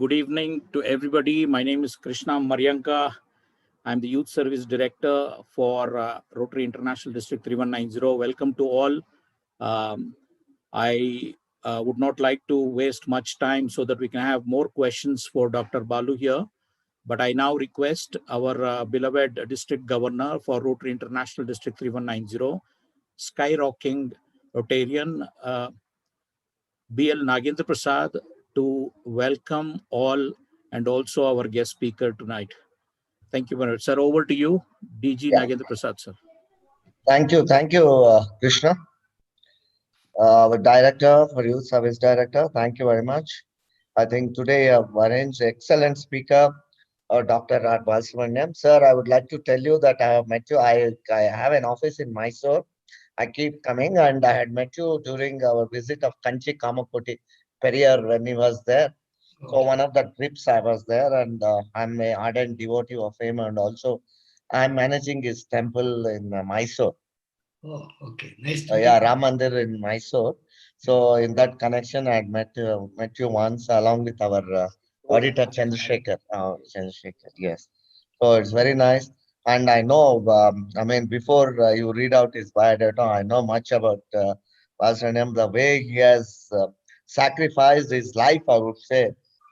good evening to everybody. My name is Krishna Mariyanka. I'm the Youth Service Director for Rotary International District 3190. Welcome to all. I would not like to waste much time so that we can have more questions for Dr. Balu here. But I now request our beloved District Governor for Rotary International District 3190, skyrocketing Rotarian, BL Nagendra Prasad, to welcome all and also our guest speaker tonight. Thank you very much. Sir, over to you, DG Nagendra Prasad, sir. Thank you, Krishna. Our Director for Youth Service Director, thank you very much. I think today I've arranged excellent speaker, Dr. Balasubramaniam. Sir, I would like to tell you that I have met you. I have an office in Mysore. I keep coming, and I had met you during our visit of Kanchi Kamakoti Periyar when he was there. So one of the trips I was there, and I'm an ardent devotee of him, and also I'm managing his temple in Mysore. Oh, okay. Nice to meet you. Ram Mandir in Mysore. So in that connection, I had met you once along with our auditor Chandrasekhar. Yes. So it's very nice. And I know, I mean, before you read out his biodata, I know much about Balasubramaniam, the way he has sacrificed his life, I would say,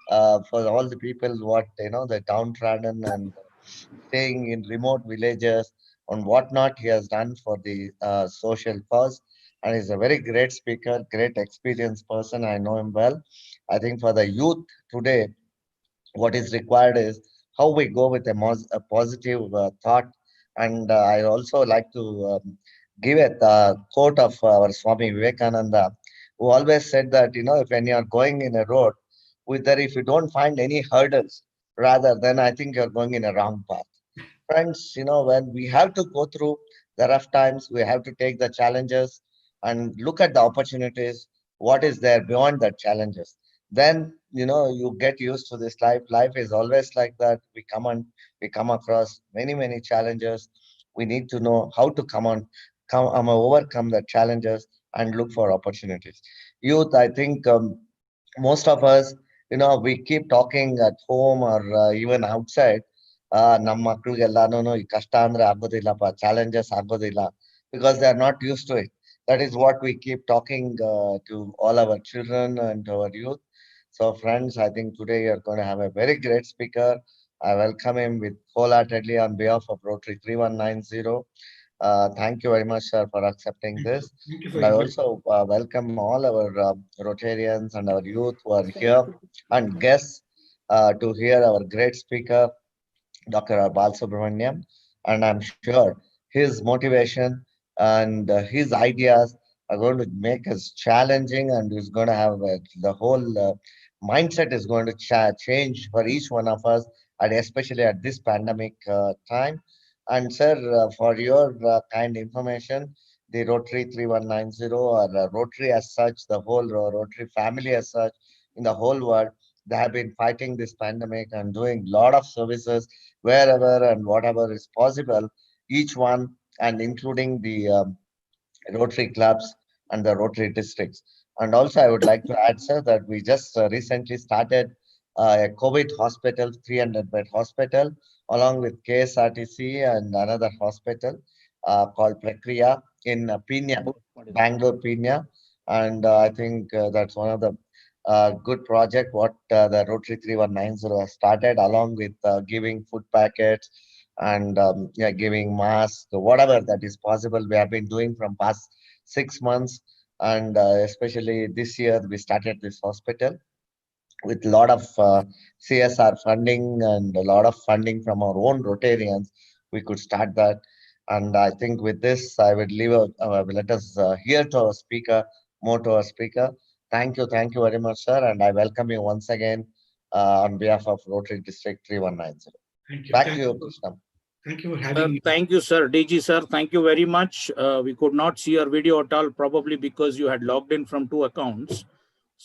for all the people, the downtrodden and staying in remote villages on whatnot he has done for the social cause. And he's a very great speaker, great experienced person. I know him well. I think for the youth today, what is required is how we go with a positive thought. And I also like to give a quote of our Swami Vivekananda, who always said that, if when you are going in a road, if you don't find any hurdles, rather then I think you're going in a wrong path. Friends, when we have to go through the rough times, we have to take the challenges and look at the opportunities, what is there beyond the challenges. Then, you get used to this life. Life is always like that. We come across many, many challenges. We need to know how to overcome the challenges and look for opportunities. Youth, I think most of us, we keep talking at home or even outside. ನಮ್ಮ ಮಕ್ಳಿಗೆಲ್ಲಾನು ಈ ಕಷ್ಟ ಅಂದ್ರೆ ಆಗೋದಿಲ್ಲಪ್ಪ, challenges ಆಗೋದಿಲ್ಲ, because they are not used to it. That is what we keep talking to all our children and our youth. So friends, I think today you're going to have a very great speaker. I welcome him with wholeheartedly on behalf of Rotary 3190. Thank you very much, sir, for accepting this. And I also welcome all our Rotarians and our youth who are here and guests to hear our great speaker, Dr. Balasubramaniam, and I'm sure his motivation and his ideas are going to make us challenging, and he's going to have the whole mindset is going to change for each one of us, and especially at this pandemic time. And sir, for your kind information, the Rotary 3190 or Rotary as such, the whole Rotary family as such in the whole world, they have been fighting this pandemic and doing a lot of services wherever and whatever is possible, each one, and including the Rotary clubs and the Rotary districts. And also, I would like to add, sir, that we just recently started a COVID hospital, 300-bed hospital, along with KSRTC and another hospital called Prakriya in Pina, Bangalore, Pina. And I think that's one of the good project what the Rotary 3190 has started, along with giving food packets and giving masks, whatever that is possible. We have been doing from past 6 months, and especially this year we started this hospital with a lot of CSR funding and a lot of funding from our own Rotarians. We could start that. And I think with this, I would let us hear to our speaker, more to our speaker. Thank you very much, sir, and I welcome you once again on behalf of Rotary District 3190. Thank you. Back to you, Krishna. Thank you for having me. Thank you, sir. DG, sir, thank you very much. We could not see your video at all, probably because you had logged in from 2 accounts.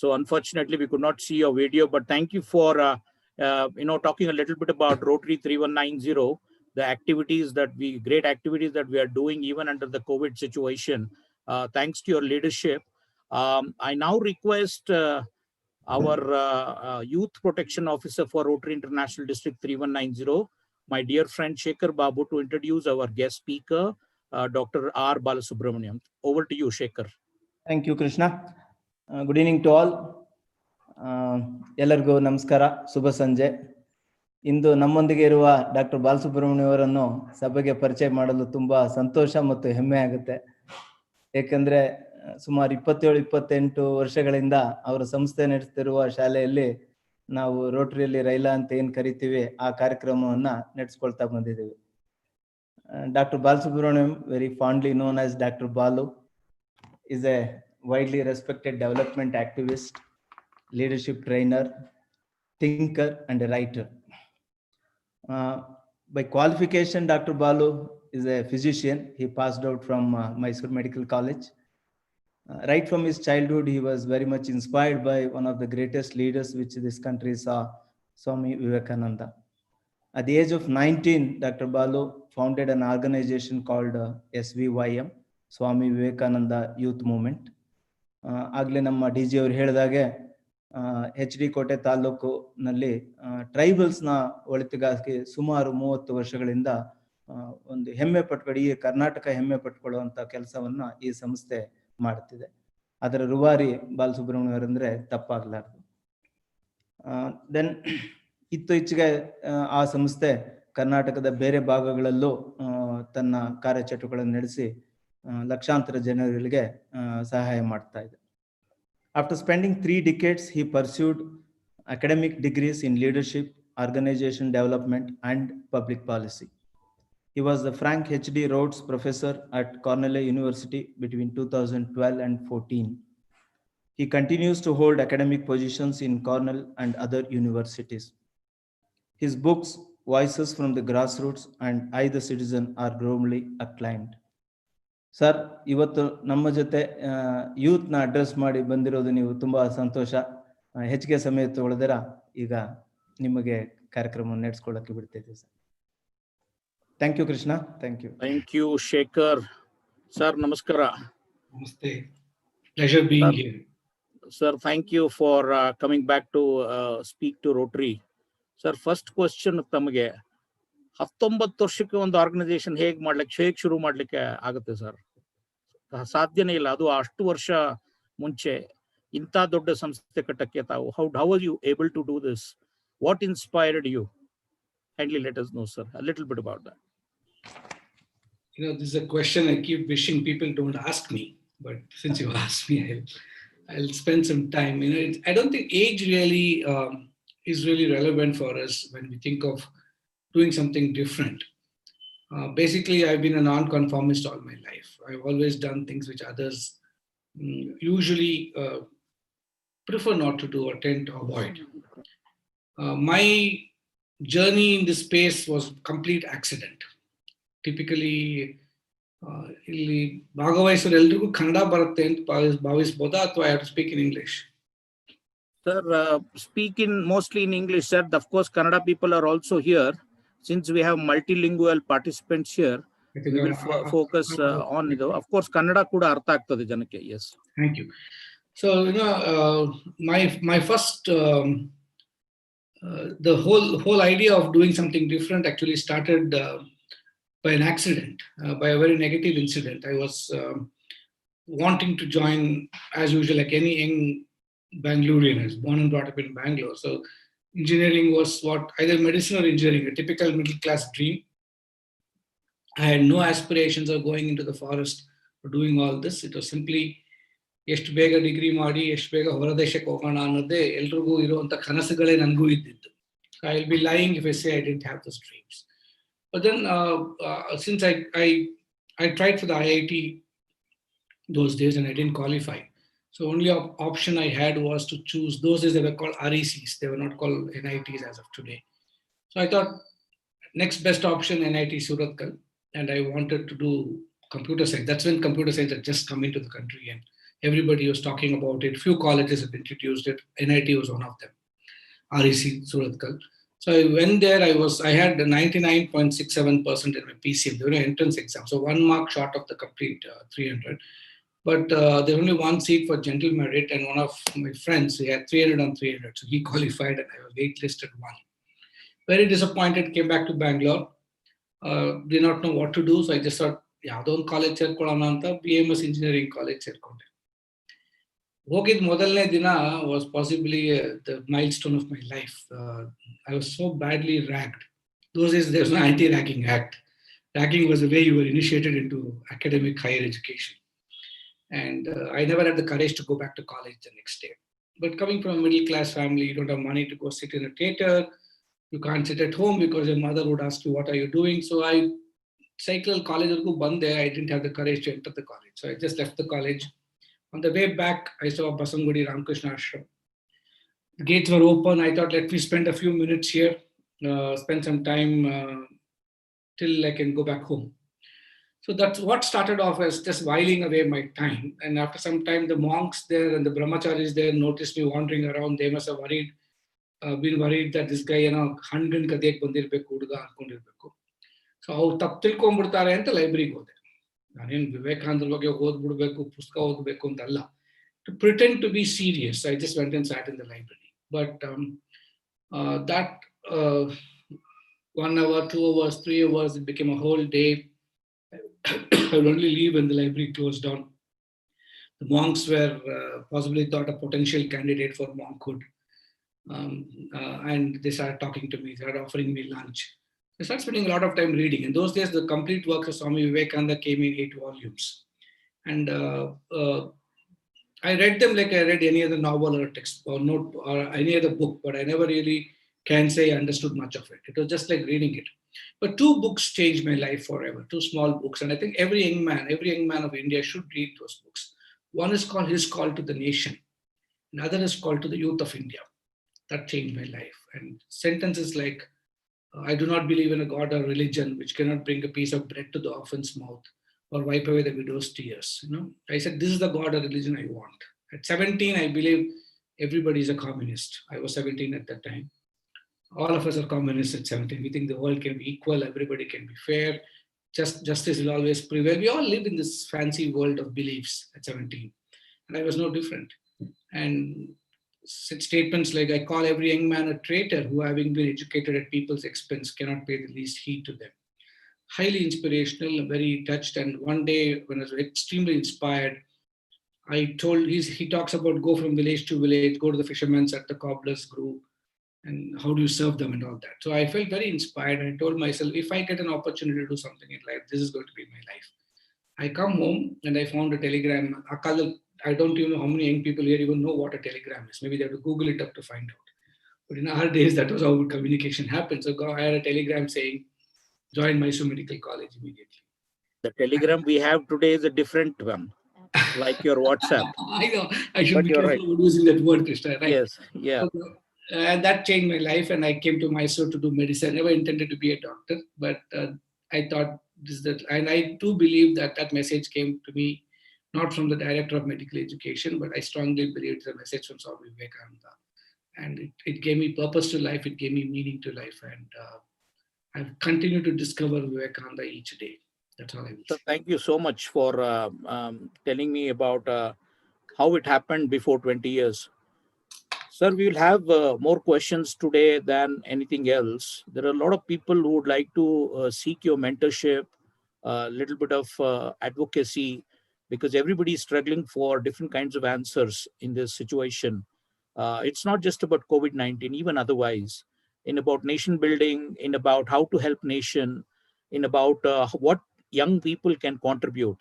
So unfortunately, we could not see your video, but thank you for talking a little bit about Rotary 3190, the great activities that we are doing even under the COVID situation. Thanks to your leadership. I now request our Youth Protection Officer for Rotary International District 3190, my dear friend Shekhar Babu, to introduce our guest speaker, Dr. R. Balasubramaniam. Over to you, Shekhar. Thank you, Krishna. Good evening to all. ಎಲ್ಲರಿಗೂ ನಮಸ್ಕಾರ, ಶುಭ ಸಂಜೆ. ಇಂದು ನಮ್ಮೊಂದಿಗೆ ಇರುವ doctor Balasubramanya ಅವರನ್ನು ಸಭೆಗೆ ಪರಿಚಯ ಮಾಡಲು ತುಂಬಾ ಸಂತೋಷ ಮತ್ತು ಹೆಮ್ಮೆ ಆಗುತ್ತೆ. ಏಕೆಂದ್ರೆ ಸುಮಾರು 27-28 ವರ್ಷಗಳಿಂದ ಅವರ ಸಂಸ್ಥೆ ನಡೆಸ್ತಿರುವ ಶಾಲೆಯಲ್ಲಿ ನಾವು ರೋಟರಿಯಲ್ಲಿ ರೈಲಾ ಅಂತ ಏನ್ ಕರಿತೀವಿ ಆ ಕಾರ್ಯಕ್ರಮವನ್ನ ನಡೆಸ್ಕೊಳ್ತಾ ಬಂದಿದ್ದೀವಿ. Doctor Balasubrahmanyam, very fondly known as Dr. Balu, is a widely respected development activist, leadership trainer, thinker, and a writer. By qualification, Dr. Balu is a physician. He passed out from Mysore Medical College. Right from his childhood, he was very much inspired by one of the greatest leaders which this country saw, Swami Vivekananda. At the age of 19, Dr. Balu founded an organization called SVYM, Swami Vivekananda Youth Movement. ಆಗಲೇ ನಮ್ಮ D G ಅವರು ಹೇಳಿದಾಗೆ HD ಕೋಟೆ ತಾಲೂಕಿನಲ್ಲಿ ಟ್ರೈಬಲ್ಸ್ನ ಒಳಿತಿಗಾಗಿ ಸುಮಾರು 30 ವರ್ಷಗಳಿಂದ ಒಂದು ಹೆಮ್ಮೆ ಪಟ್ಕೊಂಡು ಈ ಕರ್ನಾಟಕ ಹೆಮ್ಮೆ ಪಟ್ಕೊಳ್ಳುವಂಥ ಕೆಲಸವನ್ನ ಈ ಸಂಸ್ಥೆ ಮಾಡುತ್ತಿದೆ. ಅದರ ರೂವಾರಿ ಬಾಲಸುಬ್ರಹ್ಮಣ್ಯ ಅವರಂದ್ರೆ ತಪ್ಪಾಗಲಾರದು. ದೆನ್ ಇತ್ತೀಚೆಗೆ ಆ ಸಂಸ್ಥೆ ಕರ್ನಾಟಕದ ಬೇರೆ ಭಾಗಗಳಲ್ಲೂ ತನ್ನ ಕಾರ್ಯಚಟುವಟಿಕೆಗಳನ್ನು ನಡೆಸಿ ಲಕ್ಷಾಂತರ ಜನರಿಗೆ ಸಹಾಯ ಮಾಡ್ತಾ ಇದೆ. After spending 3 decades, he pursued academic degrees in leadership, organization development, and public policy. He was the Frank H.D. Rhodes Professor at Cornell University between 2012 and 14. He continues to hold academic positions in Cornell and other universities. His books, Voices from the Grassroots and I the Citizen, are globally acclaimed. Sir, ಇವತ್ತು ನಮ್ಮ ಜೊತೆ ಯೂತ್ನ address ಮಾಡಿ ಬಂದಿರೋದು ನೀವು ತುಂಬಾ ಸಂತೋಷ. ಹೆಚ್ಚಿಗೆ ಸಮಯ ತಗೊಳ್ದಿರ ಈಗ ನಿಮಗೆ ಕಾರ್ಯಕ್ರಮ ನಡೆಸ್ಕೊಳ್ಳಕ್ಕೆ ಬಿಡ್ತಿದ್ದೀವಿ sir. Thank you Krishna. Thank you. Thank you Shekhar. Sir ನಮಸ್ಕಾರ. Namaste. Pleasure being here. Sir, thank you for coming back to speak to Rotary. Sir, first question ತಮಗೆ 19 ವರ್ಷಕ್ಕೆ ಒಂದು ಆರ್ಗನೈಸೇಷನ್ ಹೇಗೆ ಶುರು ಮಾಡ್ಲಿಕ್ಕೆ ಆಗುತ್ತೆ ಸರ್? ಸಾಧ್ಯನೇ ಇಲ್ಲ. ಅದು ಅಷ್ಟು ವರ್ಷ ಮುಂಚೆ ಇಂಥ ದೊಡ್ಡ ಸಂಸ್ಥೆ ಕಟ್ಟಕ್ಕೆ ತಾವು how are you able to do this? What inspired you? Kindly let us know, sir, a little bit about that. This is a question I keep wishing people don't ask me, but since you asked me, I'll spend some time. I don't think age really is really relevant for us when we think of doing something different. Basically, I've been a non-conformist all my life. I've always done things which others usually prefer not to do or tend to avoid. My journey in this space was complete accident. Typically, ಇಲ್ಲಿ ಭಾಗವಹಿಸೋರು ಎಲ್ರಿಗೂ ಕನ್ನಡ ಬರುತ್ತೆ ಅಂತ ಭಾವಿಸಬಹುದಾ ಅಥವಾ I have to speak in English? Sir, speak in mostly in English, sir. Of course, Kannada people are also here. Since we have multilingual participants here, we will focus on it. Of course, Kannada kuda artha agtade janake. Yes. Thank you. So, my first, the whole idea of doing something different actually started by an accident, by a very negative incident. I was wanting to join, as usual, like any young Bangalorean. I was born and brought up in Bangalore. So engineering was either medicine or engineering, a typical middle class dream. I had no aspirations of going into the forest or doing all this. It was simply ಎಷ್ಟು ಬೇಗ degree ಮಾಡಿ ಎಷ್ಟು ಬೇಗ ಹೊರದೇಶಕ್ಕೆ ಹೋಗೋಣ ಅನ್ನೋದೇ ಎಲ್ರಿಗೂ ಇರುವಂತ ಕನಸುಗಳೇ ನನಗೂ ಇದ್ದಿದ್ದು. I will be lying if I say I didn't have those dreams. But then since I tried for the IIT those days and I didn't qualify. So only option I had was to choose. Those days they were called RYSEs. They were not called NITs as of today. So I thought next best option NIT Suratkal, and I wanted to do computer science. That's when computer science had just come into the country and everybody was talking about it. Few colleges had introduced it. NIT was one of them. RYSE Suratkal. So I went there. I had 99.67% in my PCM. There was an entrance exam. So 1 mark short of the complete 300. But there's only one seat for general merit, and one of my friends, he had 300 on 300, so he qualified, and I was waitlisted one. Very disappointed, came back to Bangalore. Did not know what to do, so I just thought, ಯಾವುದೋ ಒಂದು college ಸೇರ್ಕೊಳ್ಳೋಣ ಅಂತ BMS engineering college ಸೇರ್ಕೊಂಡೆ. ಹೋಗಿದ್ ಮೊದಲನೇ ದಿನ was possibly the milestone of my life. I was so badly ragged. Those days there's no anti-ragging act. Ragging was the way you were initiated into academic higher education. And I never had the courage to go back to college the next day. But coming from a middle class family, you don't have money to go sit in a theater. You can't sit at home because your mother would ask you, what are you doing? So I cycled college, I didn't have the courage to enter the college. So I just left the college. On the way back, I saw Basangudi Ramakrishna Ashram. The gates were open. I thought, let me spend a few minutes here, spend some time till I can go back home. So that's what started off as just whiling away my time. And after some time, the monks there and the brahmacharis there noticed me wandering around. They must have been worried that this guy, Hangan kadek bandirbeku huduga ankondirbeku. So ಅವ್ರು ತಪ್ಪು ತಿಳ್ಕೊಂಡ್ಬಿಡ್ತಾರೆ ಅಂತ ಲೈಬ್ರರಿಗೆ ಹೋದೆ. ನಾನೇನು ವಿವೇಕಾನಂದ ಬಗ್ಗೆ ಓದ್ಬಿಡ್ಬೇಕು, ಪುಸ್ತಕ ಓದಬೇಕು ಅಂತಲ್ಲ. To pretend to be serious, I just went and sat in the library. But that 1 hour, 2 hours, 3 hours, it became a whole day. I would only leave when the library closed down. The monks were possibly thought a potential candidate for monkhood. And they started talking to me, they started offering me lunch. I started spending a lot of time reading. In those days, the complete works of Swami Vivekananda came in 8 volumes. And I read them like I read any other novel or text or note or any other book, but I never really can say I understood much of it. It was just like reading it. But 2 books changed my life forever, 2 small books. And I think every young man of India should read those books. One is called His Call to the Nation. Another is called To the Youth of India. That changed my life. And sentences like, I do not believe in a God or religion which cannot bring a piece of bread to the orphan's mouth or wipe away the widow's tears. I said, this is the God or religion I want. At 17, I believe everybody is a communist. I was 17 at that time. All of us are communists at 17. We think the world can be equal, everybody can be fair, justice will always prevail. We all live in this fancy world of beliefs at 17. And I was no different. And statements like, I call every young man a traitor who, having been educated at people's expense, cannot pay the least heed to them. Highly inspirational, very touched. And one day when I was extremely inspired, he talks about go from village to village, go to the fishermen's at the cobbler's group, and how do you serve them and all that. So I felt very inspired. I told myself, if I get an opportunity to do something in life, this is going to be my life. I come home and I found a telegram. I don't even know how many young people here even know what a telegram is. Maybe they have to Google it up to find out. But in our days, that was how communication happened. So I had a telegram saying, join Mysore Medical College immediately. The telegram we have today is a different one, like your WhatsApp. I know. I should But be you're careful right. about using that word, Krishna. Right? Yes, yeah. And that changed my life. And I came to Mysore to do medicine. I never intended to be a doctor, but I thought this is that. And I do believe that message came to me not from the director of medical education, but I strongly believe it's a message from Swami Vivekananda. And it gave me purpose to life. It gave me meaning to life. And I've continued to discover Vivekananda each day. That's all I will say. So thank you so much for telling me about how it happened before 20 years. Sir, we will have more questions today than anything else. There are a lot of people who would like to seek your mentorship, a little bit of advocacy, because everybody is struggling for different kinds of answers in this situation. It's not just about COVID-19, even otherwise, in about nation building, in about how to help nation, in about what young people can contribute.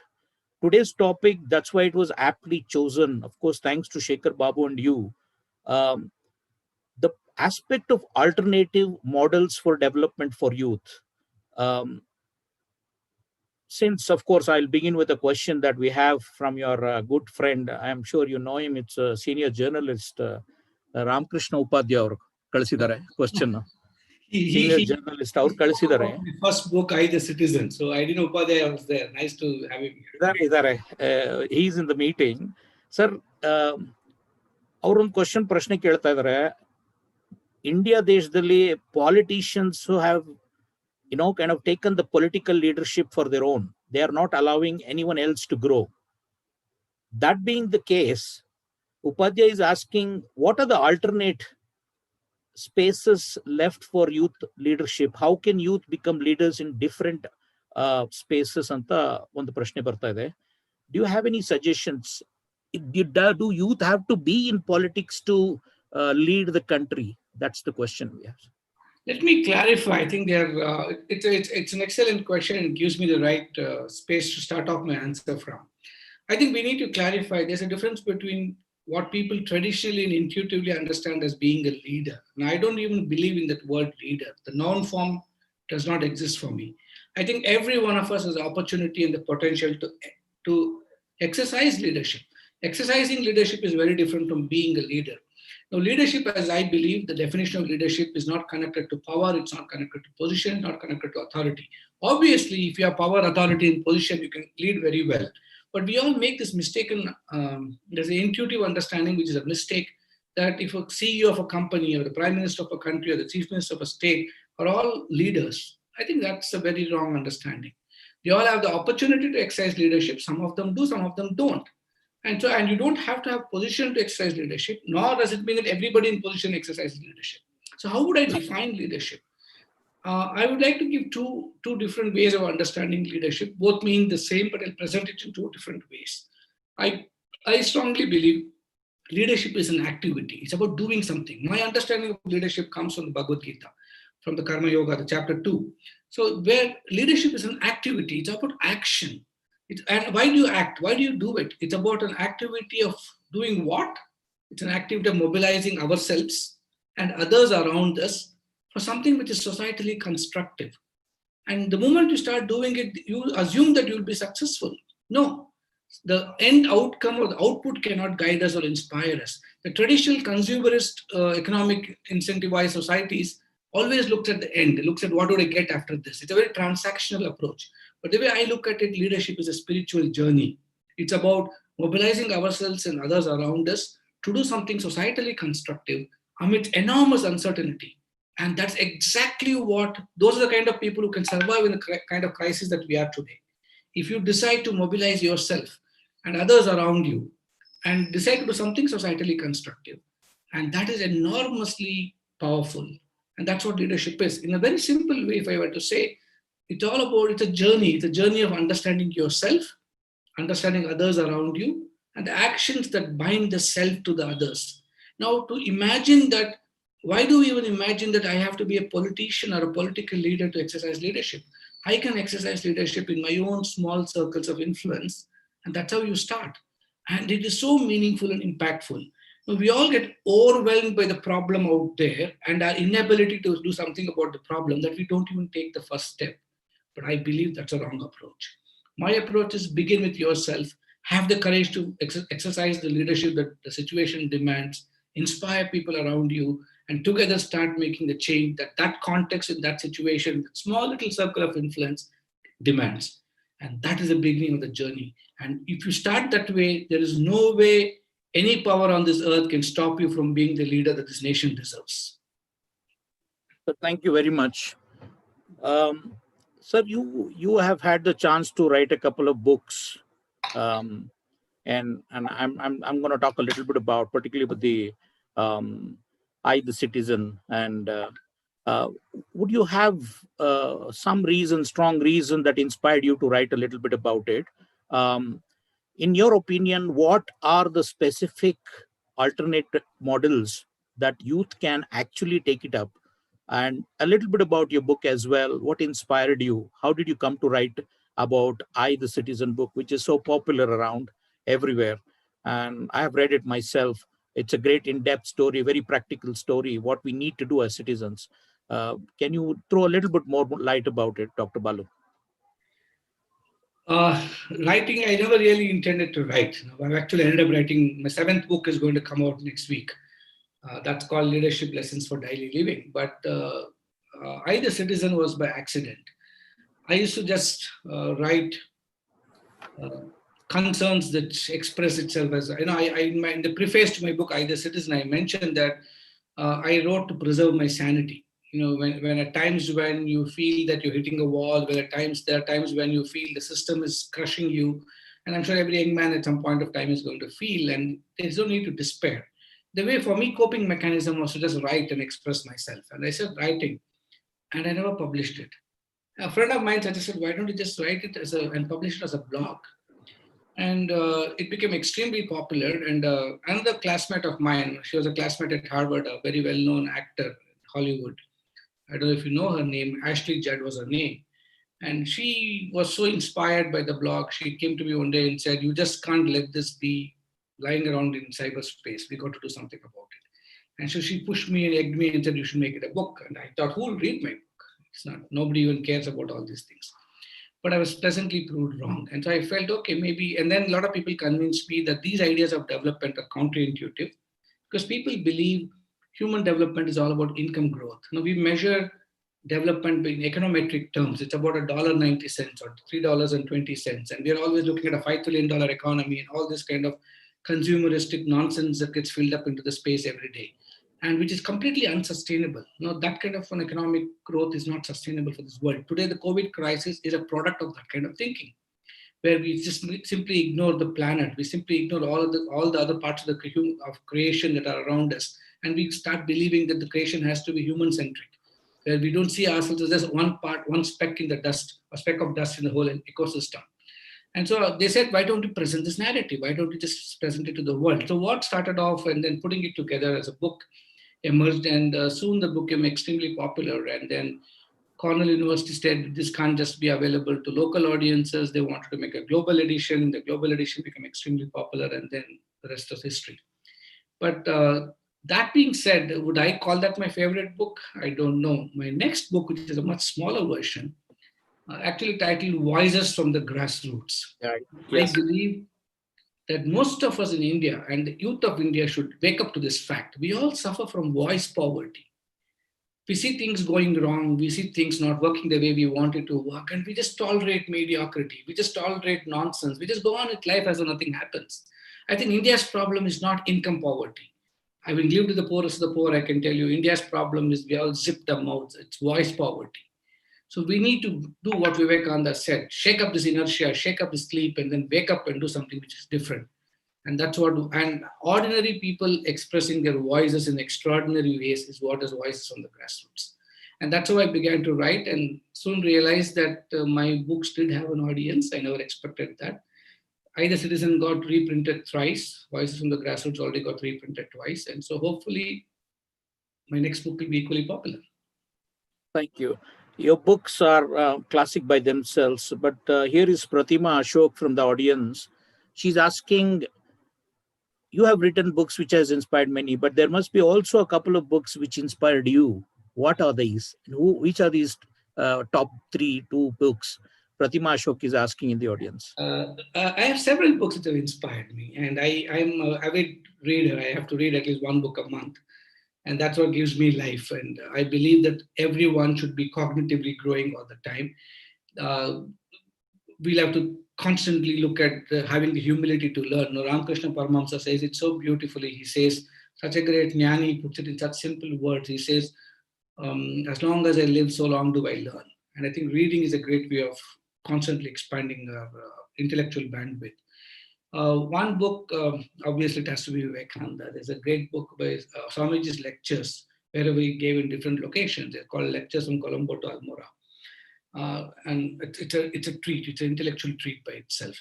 Today's topic, that's why it was aptly chosen. Of course, thanks to Shekhar Babu and you. The aspect of alternative models for development for youth. Since, of course, I'll begin with a question that we have from your good friend. I'm sure you know him. It's a senior journalist, Ramakrishna Upadhyay ಅವರು ಕಳಿಸಿದ್ದಾರೆ question. Senior journalist ಅವರು ಕಳಿಸಿದ್ದಾರೆ. First book, I the Citizen. So I didn't know Upadhyay was there. Nice to have him here. ಇದ್ದಾರೆ. He's in the meeting. Sir, ಅವರೊಂದು question ಪ್ರಶ್ನೆ ಕೇಳ್ತಾ ಇದ್ದಾರೆ. India ದೇಶದಲ್ಲಿ politicians have kind of taken the political leadership for their own. They are not allowing anyone else to grow. That being the case, Upadhyay is asking, what are the alternate spaces left for youth leadership? How can youth become leaders in different spaces ಅಂತ ಒಂದು ಪ್ರಶ್ನೆ ಬರ್ತಾ ಇದೆ. Do you have any suggestions? Do youth have to be in politics to lead the country? That's the question we have. Let me clarify. I think it's an excellent question and gives me the right space to start off my answer from. I think we need to clarify there's a difference between what people traditionally and intuitively understand as being a leader. Now, I don't even believe in that word leader. The noun form does not exist for me. I think every one of us has the opportunity and the potential to exercise leadership. Exercising leadership is very different from being a leader. Now, leadership, as I believe, the definition of leadership is not connected to power, it's not connected to position, not connected to authority. Obviously, if you have power, authority, and position, you can lead very well. But we all make this mistaken, there's an intuitive understanding, which is a mistake, that if a CEO of a company or the Prime Minister of a country or the Chief Minister of a state are all leaders, I think that's a very wrong understanding. They all have the opportunity to exercise leadership. Some of them do, some of them don't. And you don't have to have position to exercise leadership, nor does it mean that everybody in position exercises leadership. So how would I define leadership? I would like to give two different ways of understanding leadership. Both mean the same, but I'll present it in two different ways. I strongly believe leadership is an activity. It's about doing something. My understanding of leadership comes from the Bhagavad Gita, from the Karma Yoga, the chapter 2. So where leadership is an activity, it's about action. And why do you act? Why do you do it? It's about an activity of doing what? It's an activity of mobilizing ourselves and others around us for something which is societally constructive. And the moment you start doing it, you assume that you'll be successful. No, the end outcome or the output cannot guide us or inspire us. The traditional consumerist economic incentivized societies always looks at the end, looks at what do I get after this. It's a very transactional approach. But the way I look at it, leadership is a spiritual journey. It's about mobilizing ourselves and others around us to do something societally constructive amidst enormous uncertainty. And that's exactly those are the kind of people who can survive in the kind of crisis that we are today. If you decide to mobilize yourself and others around you and decide to do something societally constructive, and that is enormously powerful. And that's what leadership is. In a very simple way, if I were to say, it's a journey of understanding yourself, understanding others around you, and the actions that bind the self to the others. Now, to imagine that, why do we even imagine that I have to be a politician or a political leader to exercise leadership? I can exercise leadership in my own small circles of influence, and that's how you start. And it is so meaningful and impactful. We all get overwhelmed by the problem out there and our inability to do something about the problem that we don't even take the first step. But I believe that's a wrong approach. My approach is begin with yourself, have the courage to exercise the leadership that the situation demands, inspire people around you, and together start making the change that context in that situation, that small little circle of influence demands. And that is the beginning of the journey. And if you start that way, there is no way any power on this earth can stop you from being the leader that this nation deserves. So thank you very much. Sir, you have had the chance to write a couple of books, and I'm going to talk a little bit about, particularly with the I, the Citizen, and would you have some strong reason that inspired you to write a little bit about it? In your opinion, what are the specific alternate models that youth can actually take it up? And a little bit about your book as well. What inspired you? How did you come to write about I, the Citizen book, which is so popular around everywhere? And I have read it myself. It's a great in-depth story, very practical story, what we need to do as citizens. Can you throw a little bit more light about it, Dr. Balu? Writing, I never really intended to write. I've actually ended up writing, my 7th book is going to come out next week. That's called Leadership Lessons for Daily Living. But I, the Citizen was by accident. I used to just write concerns that express itself as, in the preface to my book, I, the Citizen, I mentioned that I wrote to preserve my sanity. When at times when you feel that you're hitting a wall, there are times when you feel the system is crushing you, And I'm sure every young man at some point of time is going to feel, and there's no need to despair. The way for me, coping mechanism was to just write and express myself. And I said writing, and I never published it. A friend of mine suggested, why don't you just write it and publish it as a blog? And it became extremely popular. And another classmate of mine, she was a classmate at Harvard, a very well-known actor in Hollywood. I don't know if you know her name. Ashley Judd was her name. And she was so inspired by the blog. She came to me one day and said, you just can't let this be lying around in cyberspace. We got to do something about it. And so she pushed me and egged me and said, you should make it a book. And I thought, who will read my book? It's not, nobody even cares about all these things. But I was pleasantly proved wrong. And so I felt, okay, maybe, and then a lot of people convinced me that these ideas of development are counterintuitive because people believe human development is all about income growth. Now we measure development in econometric terms. It's about $1.90 or $3.20. And we're always looking at a $5 trillion economy and all this kind of consumeristic nonsense that gets filled up into the space every day, and which is completely unsustainable. Now, that kind of an economic growth is not sustainable for this world. Today, the COVID crisis is a product of that kind of thinking, where we just simply ignore the planet. We simply ignore all the other parts of of creation that are around us. And we start believing that the creation has to be human-centric, where we don't see ourselves as just one part, one speck in the dust, a speck of dust in the whole ecosystem. And so they said, why don't you present this narrative? Why don't you just present it to the world? So what started off and then putting it together as a book emerged, and soon the book became extremely popular. And then Cornell University said this can't just be available to local audiences. They wanted to make a global edition. The global edition became extremely popular, and then the rest is history. But that being said, would I call that my favorite book? I don't know. My next book, which is a much smaller version, actually titled Voices from the Grassroots. Right. Yes. I believe that most of us in India and the youth of India should wake up to this fact. We all suffer from voice poverty. We see things going wrong. We see things not working the way we want it to work. And we just tolerate mediocrity. We just tolerate nonsense. We just go on with life as though nothing happens. I think India's problem is not income poverty. Having lived with the poorest of the poor, I can tell you India's problem is we all zip the mouths. It's voice poverty. So we need to do what Vivekananda said, shake up this inertia, shake up this sleep, and then wake up and do something which is different. And that's what, and ordinary people expressing their voices in extraordinary ways is what is Voices from the Grassroots. And that's how I began to write, and soon realized that my books did have an audience. I never expected that. I, the Citizen, got reprinted thrice. Voices from the Grassroots already got reprinted twice. And so hopefully my next book will be equally popular. Thank you. Your books are classic by themselves, but here is Pratima Ashok from the audience. She's asking, you have written books which has inspired many, but there must be also a couple of books which inspired you. What are these? Which are these top two books? Pratima Ashok is asking in the audience. I have several books that have inspired me, and I'm an avid reader. I have to read at least one book a month. And that's what gives me life. And I believe that everyone should be cognitively growing all the time. We'll have to constantly look at having the humility to learn. Now, Ramakrishna Paramahamsa says it so beautifully. He says, such a great jnani, puts it in such simple words. He says, as long as I live, so long do I learn. And I think reading is a great way of constantly expanding our intellectual bandwidth. One book, obviously it has to be Vivekananda. There's a great book by Swamiji's lectures, wherever he gave in different locations. They're called Lectures from Colombo to Almora. And it's a treat, it's an intellectual treat by itself.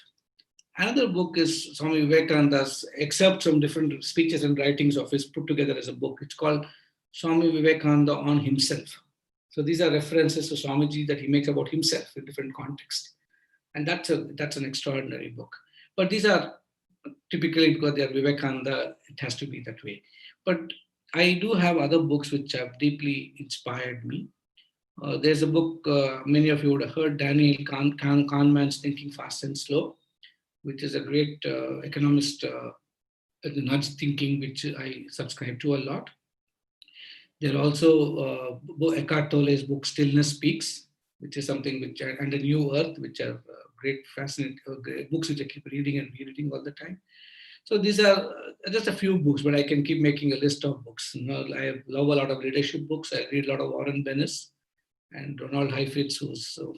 Another book is Swami Vivekananda's excerpts from different speeches and writings of his put together as a book. It's called Swami Vivekananda on Himself. So these are references to Swamiji that he makes about himself in different contexts. And that's an extraordinary book. But these are typically, because they are Vivekananda, it has to be that way. But I do have other books which have deeply inspired me. There's a book, many of you would have heard, Daniel Kahneman's Thinking Fast and Slow, which is a great economist nudge thinking, which I subscribe to a lot. There are also Eckhart Tolle's book, Stillness Speaks, which is something which, and A New Earth, which are great, fascinating books which I keep reading and rereading all the time. So these are just a few books, but I can keep making a list of books. You know, I love a lot of leadership books. I read a lot of Warren Bennis and Donald Heifetz, who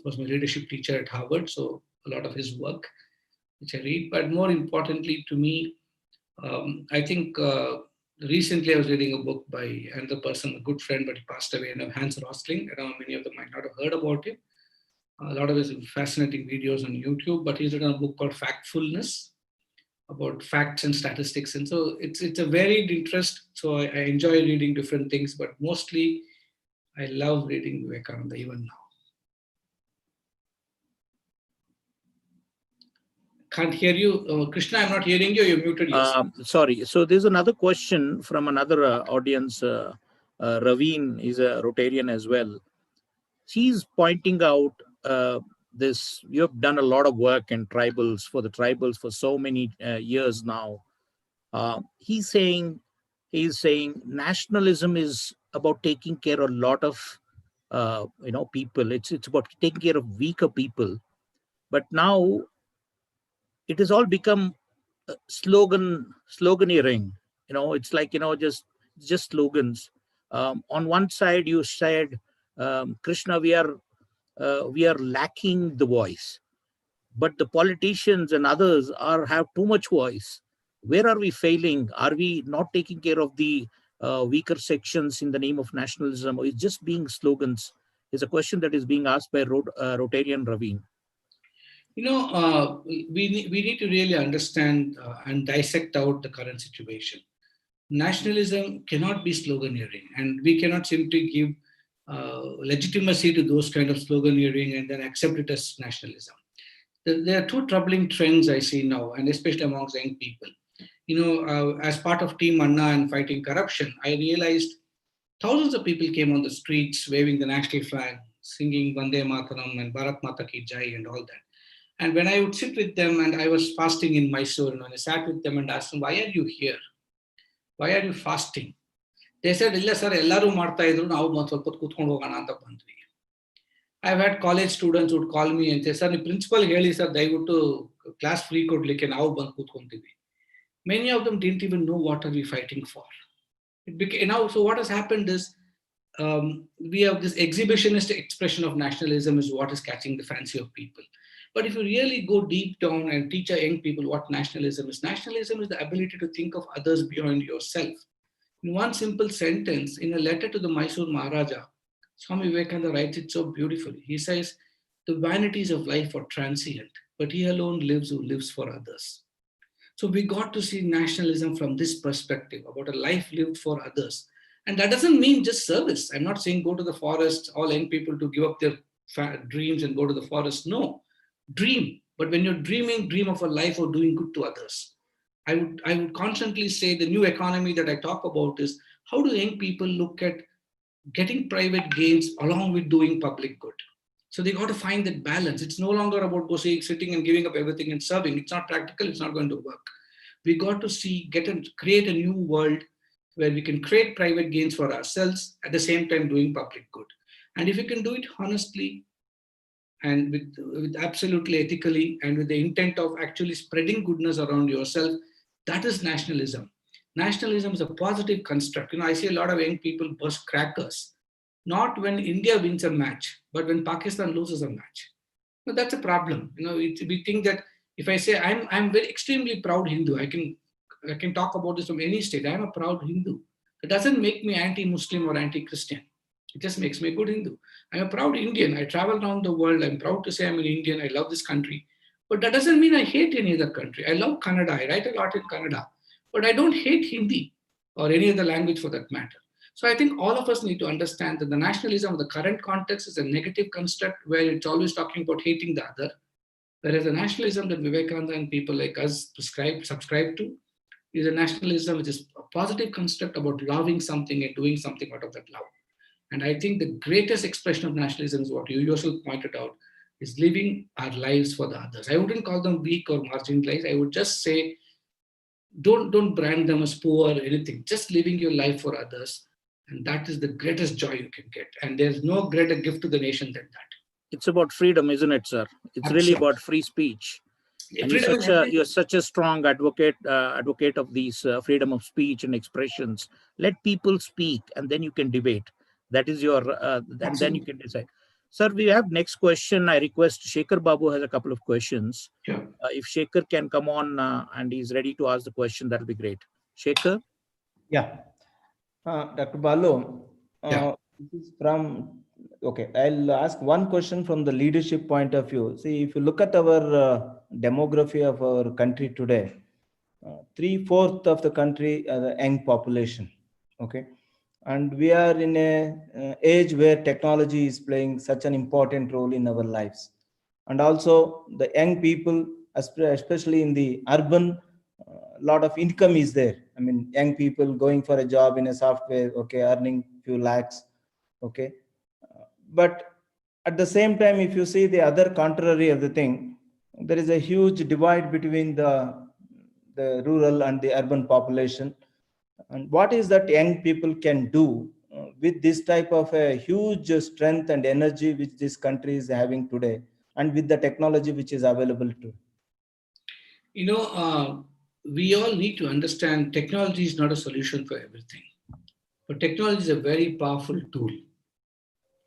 was my leadership teacher at Harvard. So a lot of his work. which I read. But more importantly to me, I think recently I was reading a book by another person, a good friend, but he passed away, Hans Rosling. I don't know, many of them might not have heard about him. A lot of his fascinating videos on YouTube, but he's written a book called Factfulness, about facts and statistics. And so it's a varied interest. So I enjoy reading different things, but mostly I love reading Vivekananda even now. Can't hear you. Krishna, I'm not hearing you. You're muted. Yes. Sorry. So there's another question from another audience. Raveen is a Rotarian as well. She's pointing out this. You have done a lot of work in tribals for the tribals for so many years now. He's saying nationalism is about taking care of a lot of people. It's about taking care of weaker people. But now it has all become sloganeering. It's like just slogans. On one side, you said, Krishna, we are lacking the voice, but the politicians and others have too much voice. Where are we failing? Are we not taking care of the weaker sections in the name of nationalism, or is just being slogans? Is a question that is being asked by Rotarian Raveen. We need to really understand and dissect out the current situation. Nationalism cannot be sloganeering, and we cannot simply give legitimacy to those kind of sloganeering and then accept it as nationalism. There are two troubling trends I see now, and especially amongst young people. As part of Team Anna and fighting corruption, I realized thousands of people came on the streets waving the national flag, singing Vande Mataram and Bharat Mata Ki Jai and all that. And when I would sit with them, and I was fasting in Mysore, and when I sat with them and asked them, why are you here? Why are you fasting? They said, illa sir, ellaru marta idru, naavu ondu ಸ್ವಲ್ಪ ಹೊತ್ತು ಕೂತ್ಕೊಂಡು ಹೋಗೋಣ ಅಂತ ಬಂದ್ವಿ. I've had college students who would call me and say, sir, the principal ಹೇಳಿ sir, ದಯವಿಟ್ಟು class free ಕೊಡ್ಲಿಕ್ಕೆ ನಾವು ಬಂದು ಕೂತ್ಕೊಂತೀವಿ. Many of them didn't even know what are we fighting for. So what has happened is, we have this exhibitionist expression of nationalism is what is catching the fancy of people. But if you really go deep down and teach our young people what nationalism is the ability to think of others beyond yourself. In one simple sentence, in a letter to the Mysore Maharaja, Swami Vivekananda writes it so beautifully. He says, the vanities of life are transient, but he alone lives who lives for others. So we got to see nationalism from this perspective, about a life lived for others. And that doesn't mean just service. I'm not saying go to the forest, all young people to give up their dreams and go to the forest. No, dream. But when you're dreaming, dream of a life of doing good to others. I would constantly say the new economy that I talk about is, how do young people look at getting private gains along with doing public good? So they got to find that balance. It's no longer about sitting and giving up everything and serving. It's not practical. It's not going to work. We got to create a new world where we can create private gains for ourselves at the same time doing public good. And if you can do it honestly and with absolutely ethically and with the intent of actually spreading goodness around yourself, that is nationalism. Nationalism is a positive construct. I see a lot of young people burst crackers, not when India wins a match, but when Pakistan loses a match. That's a problem. We think that if I say I'm very extremely proud Hindu, I can talk about this from any state. I'm a proud Hindu. It doesn't make me anti-Muslim or anti-Christian. It just makes me a good Hindu. I'm a proud Indian. I travel around the world. I'm proud to say I'm an Indian. I love this country. But that doesn't mean I hate any other country. I love Kannada. I write a lot in Kannada. But I don't hate Hindi or any other language for that matter. So I think all of us need to understand that the nationalism of the current context is a negative construct where it's always talking about hating the other. Whereas the nationalism that Vivekananda and people like us subscribe to is a nationalism which is a positive construct about loving something and doing something out of that love. And I think the greatest expression of nationalism is what you yourself pointed out, is living our lives for the others. I wouldn't call them weak or marginalized. I would just say, don't brand them as poor or anything. Just living your life for others. And that is the greatest joy you can get. And there's no greater gift to the nation than that. It's about freedom, isn't it, sir? It's Absolutely. Really about free speech. And you're such a strong advocate of these freedom of speech and expressions. Let people speak, and then you can debate. That is your, and then you can decide. Sir, we have next question. I request Shekhar Babu has a couple of questions. Sure. If Shekhar can come on and he's ready to ask the question, that'll be great. Shekhar? Yeah. Dr. Balu, Yeah. this is from, okay, I'll ask one question from the leadership point of view. See, if you look at our demography of our country today, 3/4 of the country are the young population. Okay. And we are in a age where technology is playing such an important role in our lives. And also the young people, especially in the urban, lot of income is there. I mean, young people going for a job in a software, okay, earning few lakhs, okay. But at the same time, if you see the other contrary of the thing, there is a huge divide between the rural and the urban population. And what is that young people can do with this type of a huge strength and energy which this country is having today, and with the technology which is available to? We all need to understand technology is not a solution for everything, but technology is a very powerful tool.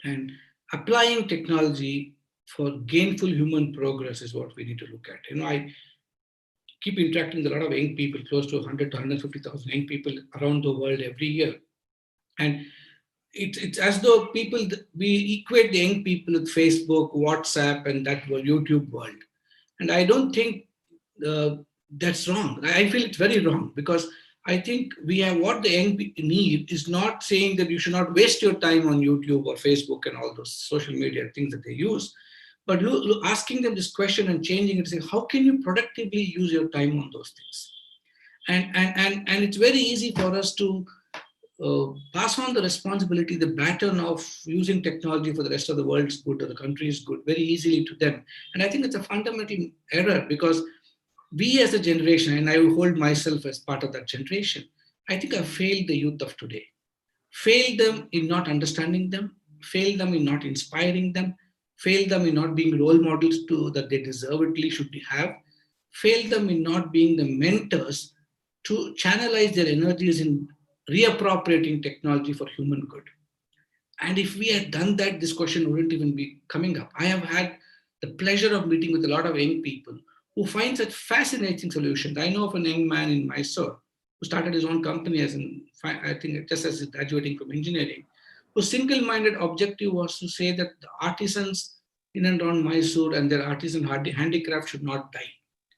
And applying technology for gainful human progress is what we need to look at. I keep interacting with a lot of young people, close to 100 to 150,000 young people around the world every year. And it's as though we equate the young people with Facebook, WhatsApp, and that YouTube world. And I don't think that's wrong. I feel it's very wrong, because I think what the young people need is not saying that you should not waste your time on YouTube or Facebook and all those social media things that they use, but asking them this question and changing it, saying, how can you productively use your time on those things? And it's very easy for us to pass on the responsibility, the baton of using technology for the rest of the world's good or the country's good very easily to them. And I think it's a fundamental error, because we as a generation, and I hold myself as part of that generation, I think I've failed the youth of today. Failed them in not understanding them, failed them in not inspiring them, failed them in not being role models that they deservedly should have, failed them in not being the mentors to channelize their energies in reappropriating technology for human good. And if we had done that, this question wouldn't even be coming up. I have had the pleasure of meeting with a lot of young people who find such fascinating solutions. I know of a young man in Mysore who started his own company I think just as he's graduating from engineering, whose single-minded objective was to say that the artisans in and around Mysore and their artisan handicraft should not die.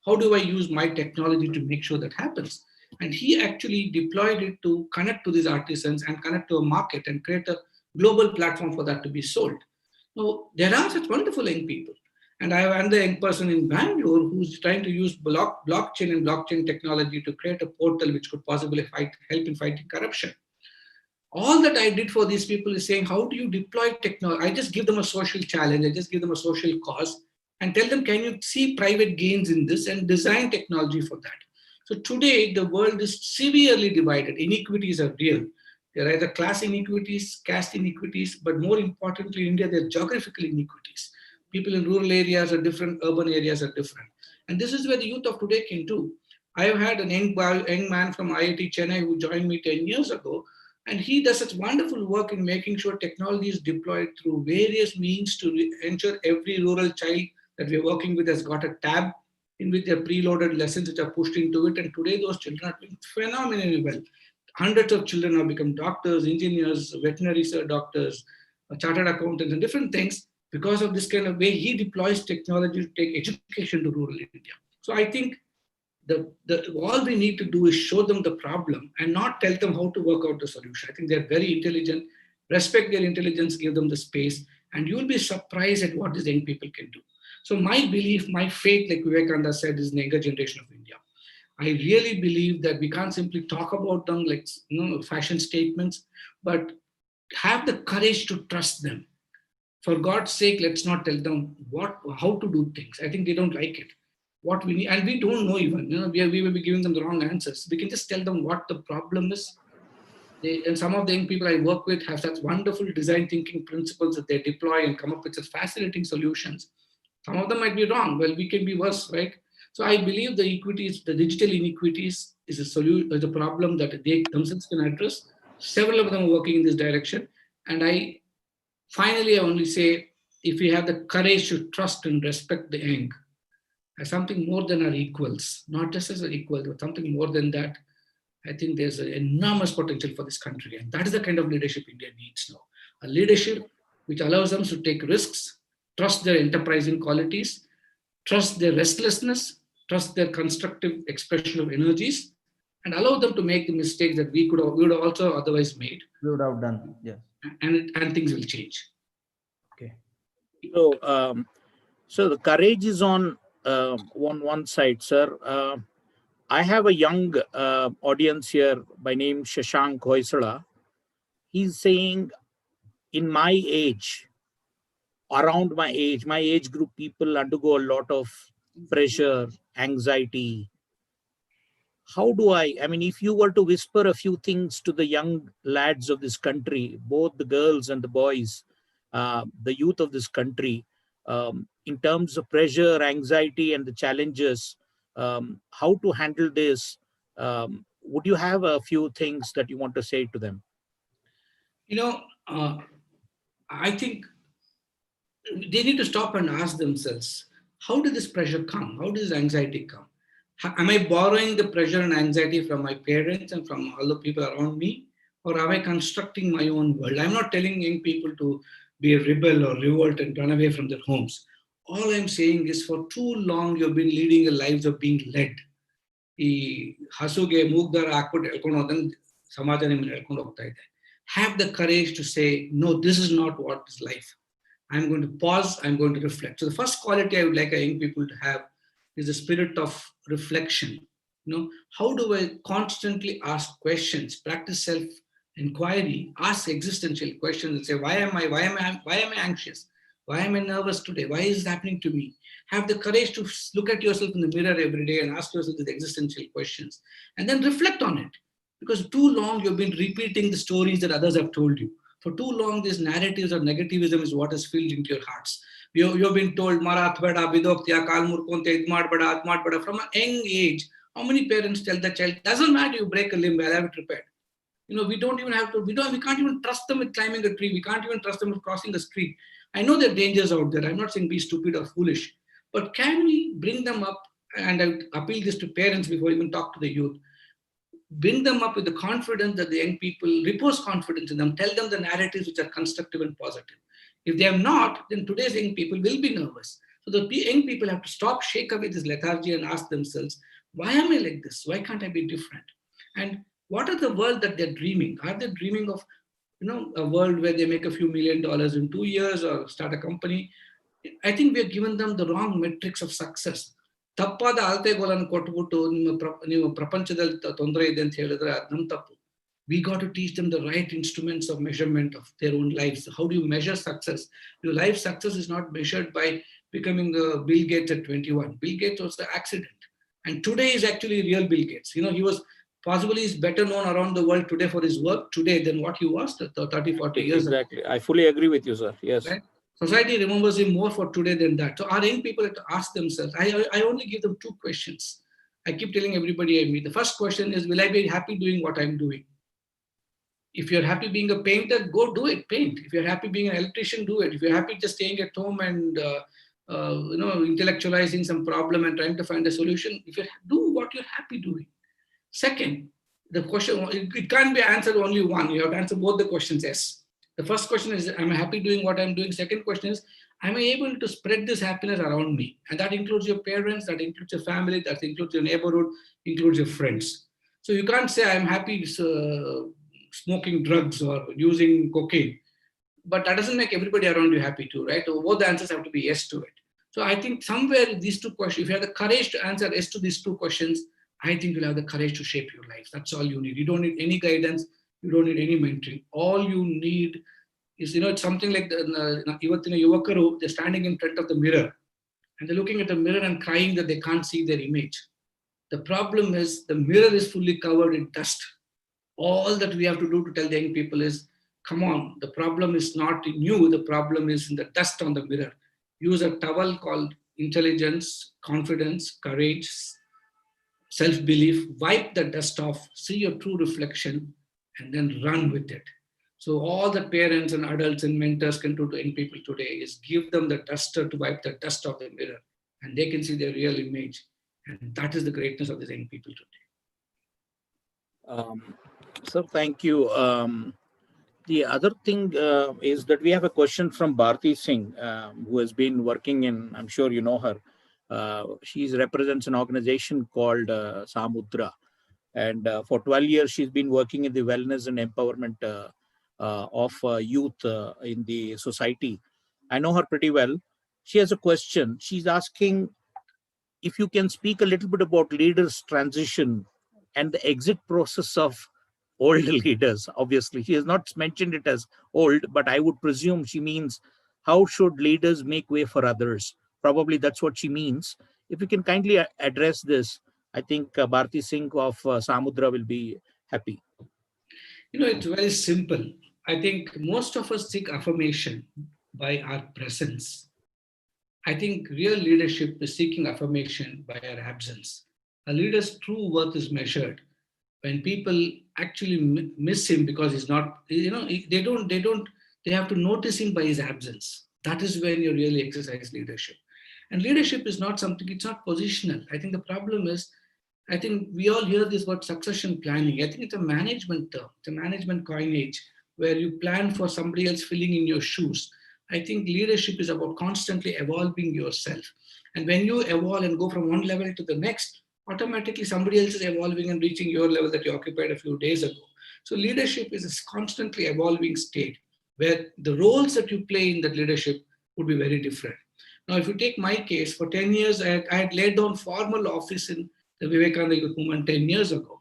How do I use my technology to make sure that happens? And he actually deployed it to connect to these artisans and connect to a market and create a global platform for that to be sold. Now, there are such wonderful young people. And I have another young person in Bangalore who's trying to use blockchain and blockchain technology to create a portal which could possibly help in fighting corruption. All that I did for these people is saying, how do you deploy technology? I just give them a social challenge. I just give them a social cause and tell them, can you see private gains in this, and design technology for that. So today, the world is severely divided. Inequities are real. There are either class inequities, caste inequities, but more importantly, in India, there are geographical inequities. People in rural areas are different, urban areas are different. And this is where the youth of today can do. I have had a young man from IIT Chennai who joined me 10 years ago, and he does such wonderful work in making sure technology is deployed through various means to ensure every rural child that we're working with has got a tab in which there are preloaded lessons which are pushed into it. And today those children are doing phenomenally well. Hundreds of children have become doctors, engineers, veterinary doctors, chartered accountants, and different things because of this kind of way he deploys technology to take education to rural India. So I think all we need to do is show them the problem and not tell them how to work out the solution. I think they're very intelligent. Respect their intelligence, give them the space, and you'll be surprised at what these young people can do. So my belief, my faith, like Vivekananda said, is the younger generation of India. I really believe that we can't simply talk about them like fashion statements, but have the courage to trust them. For God's sake, let's not tell them how to do things. I think they don't like it. What we need, and we don't know even, we will be giving them the wrong answers. We can just tell them what the problem is. And some of the young people I work with have such wonderful design thinking principles that they deploy and come up with such fascinating solutions. Some of them might be wrong. Well, we can be worse, right? So I believe the digital inequities is a problem that they themselves can address. Several of them are working in this direction. And I only say, if we have the courage to trust and respect the young as something more than our equals, not just as an equal, but something more than that, I think there's an enormous potential for this country. And that is the kind of leadership India needs now. A leadership which allows them to take risks, trust their enterprising qualities, trust their restlessness, trust their constructive expression of energies, and allow them to make the mistakes that we would have also otherwise made. We would have done, yes. And things will change. Okay. So the courage is on one side, sir. I have a young audience here by name Shashank Hoysala. He's saying, in my age, around my age group, people undergo a lot of pressure, anxiety. How do I mean, if you were to whisper a few things to the young lads of this country, both the girls and the boys, the youth of this country, in terms of pressure, anxiety, and the challenges, how to handle this, would you have a few things that you want to say to them? I think they need to stop and ask themselves, how did this pressure come? How does anxiety come? Am I borrowing the pressure and anxiety from my parents and from all the people around me? Or am I constructing my own world? I'm not telling young people to be a rebel or revolt and run away from their homes. All I'm saying is, for too long, you've been leading a lives of being led. Have the courage to say, no, this is not what is life. I'm going to pause, I'm going to reflect. So the first quality I would like our young people to have is the spirit of reflection. How do I constantly ask questions, practice self-inquiry, ask existential questions and say, why am I anxious? Why am I nervous today? Why is it happening to me? Have the courage to look at yourself in the mirror every day and ask yourself these existential questions, and then reflect on it. Because too long you've been repeating the stories that others have told you. For too long, these narratives of negativism is what has filled into your hearts. You've been told, Marat bada, bidoktiya, kalmurkonte, idmad bada, atmad bada. From an young age, how many parents tell the child, doesn't matter, you break a limb, I'll have it repaired. We don't even have to, we can't even trust them with climbing a tree. We can't even trust them with crossing the street. I know there are dangers out there. I'm not saying be stupid or foolish, but can we bring them up? And I appeal this to parents before we even talk to the youth. Bring them up with the confidence that the young people, repose confidence in them, tell them the narratives which are constructive and positive. If they are not, then today's young people will be nervous. So the young people have to stop, shake away this lethargy and ask themselves, why am I like this? Why can't I be different? And what are the world that they're dreaming? Are they dreaming of a world where they make a few $1 million in 2 years or start a company? I think we have given them the wrong metrics of success. ತಪ್ಪಾದ ಅಳತೆಗಳನ್ನು ಕೊಟ್ಬಿಟ್ಟು ನೀವು ಪ್ರಪಂಚದಲ್ಲಿ ತೊಂದರೆ ಇದೆ ಅಂತ ಹೇಳಿದ್ರೆ ಅದು ನಮ್ಮ ತಪ್ಪು. We got to teach them the right instruments of measurement of their own lives. How do you measure success? Your life success is not measured by becoming Bill Gates at 21. Bill Gates was the accident. And today is actually real Bill Gates. He was possibly is better known around the world today for his work today than what he was 30, 40 years ago. Exactly. I fully agree with you, sir. Yes. Right? Society remembers him more for today than that. So our young people have to ask themselves, I only give them 2 questions. I keep telling everybody I meet. The first question is, will I be happy doing what I'm doing? If you're happy being a painter, go do it, paint. If you're happy being an electrician, do it. If you're happy just staying at home and intellectualizing some problem and trying to find a solution, if you do what you're happy doing. Second, the question, it can't be answered only one. You have to answer both the questions, yes. The first question is, am I happy doing what I'm doing? Second question is, am I able to spread this happiness around me? And that includes your parents, that includes your family, that includes your neighborhood, includes your friends. So you can't say, I'm happy smoking drugs or using cocaine. But that doesn't make everybody around you happy too, right? So both the answers have to be yes to it. So I think somewhere these 2 questions, if you have the courage to answer yes to these 2 questions, I think you'll have the courage to shape your life. That's all you need. You don't need any guidance. You don't need any mentoring. All you need is, it's something like Ivattina Yuvakaru, they're standing in front of the mirror and they're looking at the mirror and crying that they can't see their image. The problem is the mirror is fully covered in dust. All that we have to do to tell the young people is, come on, the problem is not in you, the problem is in the dust on the mirror. Use a towel called intelligence, confidence, courage, self-belief, wipe the dust off, see your true reflection, and then run with it. So all the parents and adults and mentors can do to young people today is give them the duster to wipe the dust off the mirror, and they can see their real image. And that is the greatness of these young people today. Sir, thank you. The other thing is that we have a question from Bharti Singh, who has been working in, I'm sure you know her. She represents an organization called Samudra. And for 12 years, she's been working in the wellness and empowerment of youth in the society. I know her pretty well. She has a question. She's asking if you can speak a little bit about leaders' transition and the exit process of old leaders. Obviously, she has not mentioned it as old, but I would presume she means how should leaders make way for others? Probably that's what she means. If you can kindly address this, I think Bharti Singh of Samudra will be happy. It's very simple. I think most of us seek affirmation by our presence. I think real leadership is seeking affirmation by our absence. A leader's true worth is measured when people actually miss him because he's not, they have to notice him by his absence. That is when you really exercise leadership. And leadership is not something, it's not positional. I think the problem is, I think we all hear this word succession planning. I think it's a management term, it's a management coinage where you plan for somebody else filling in your shoes. I think leadership is about constantly evolving yourself. And when you evolve and go from one level to the next, automatically somebody else is evolving and reaching your level that you occupied a few days ago. So leadership is a constantly evolving state where the roles that you play in that leadership would be very different. Now, if you take my case, for 10 years, I had laid down formal office in the Vivekananda youth movement 10 years ago.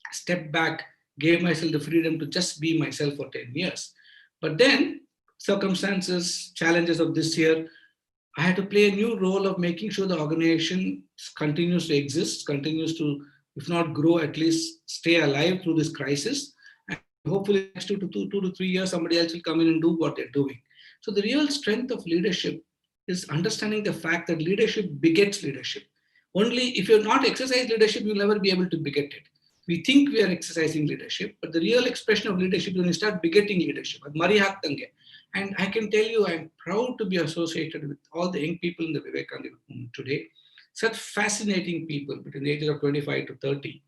I stepped back, gave myself the freedom to just be myself for 10 years. But then circumstances, challenges of this year, I had to play a new role of making sure the organization continues to exist, continues to, if not grow, at least stay alive through this crisis. And hopefully next 2 to 3 years, somebody else will come in and do what they're doing. So the real strength of leadership is understanding the fact that leadership begets leadership. Only if you're not exercising leadership, you'll never be able to beget it. We think we are exercising leadership, but the real expression of leadership is when you start begetting leadership. And I can tell you, I'm proud to be associated with all the young people in the Vivekananda movement today. Such fascinating people between the ages of 25 to 30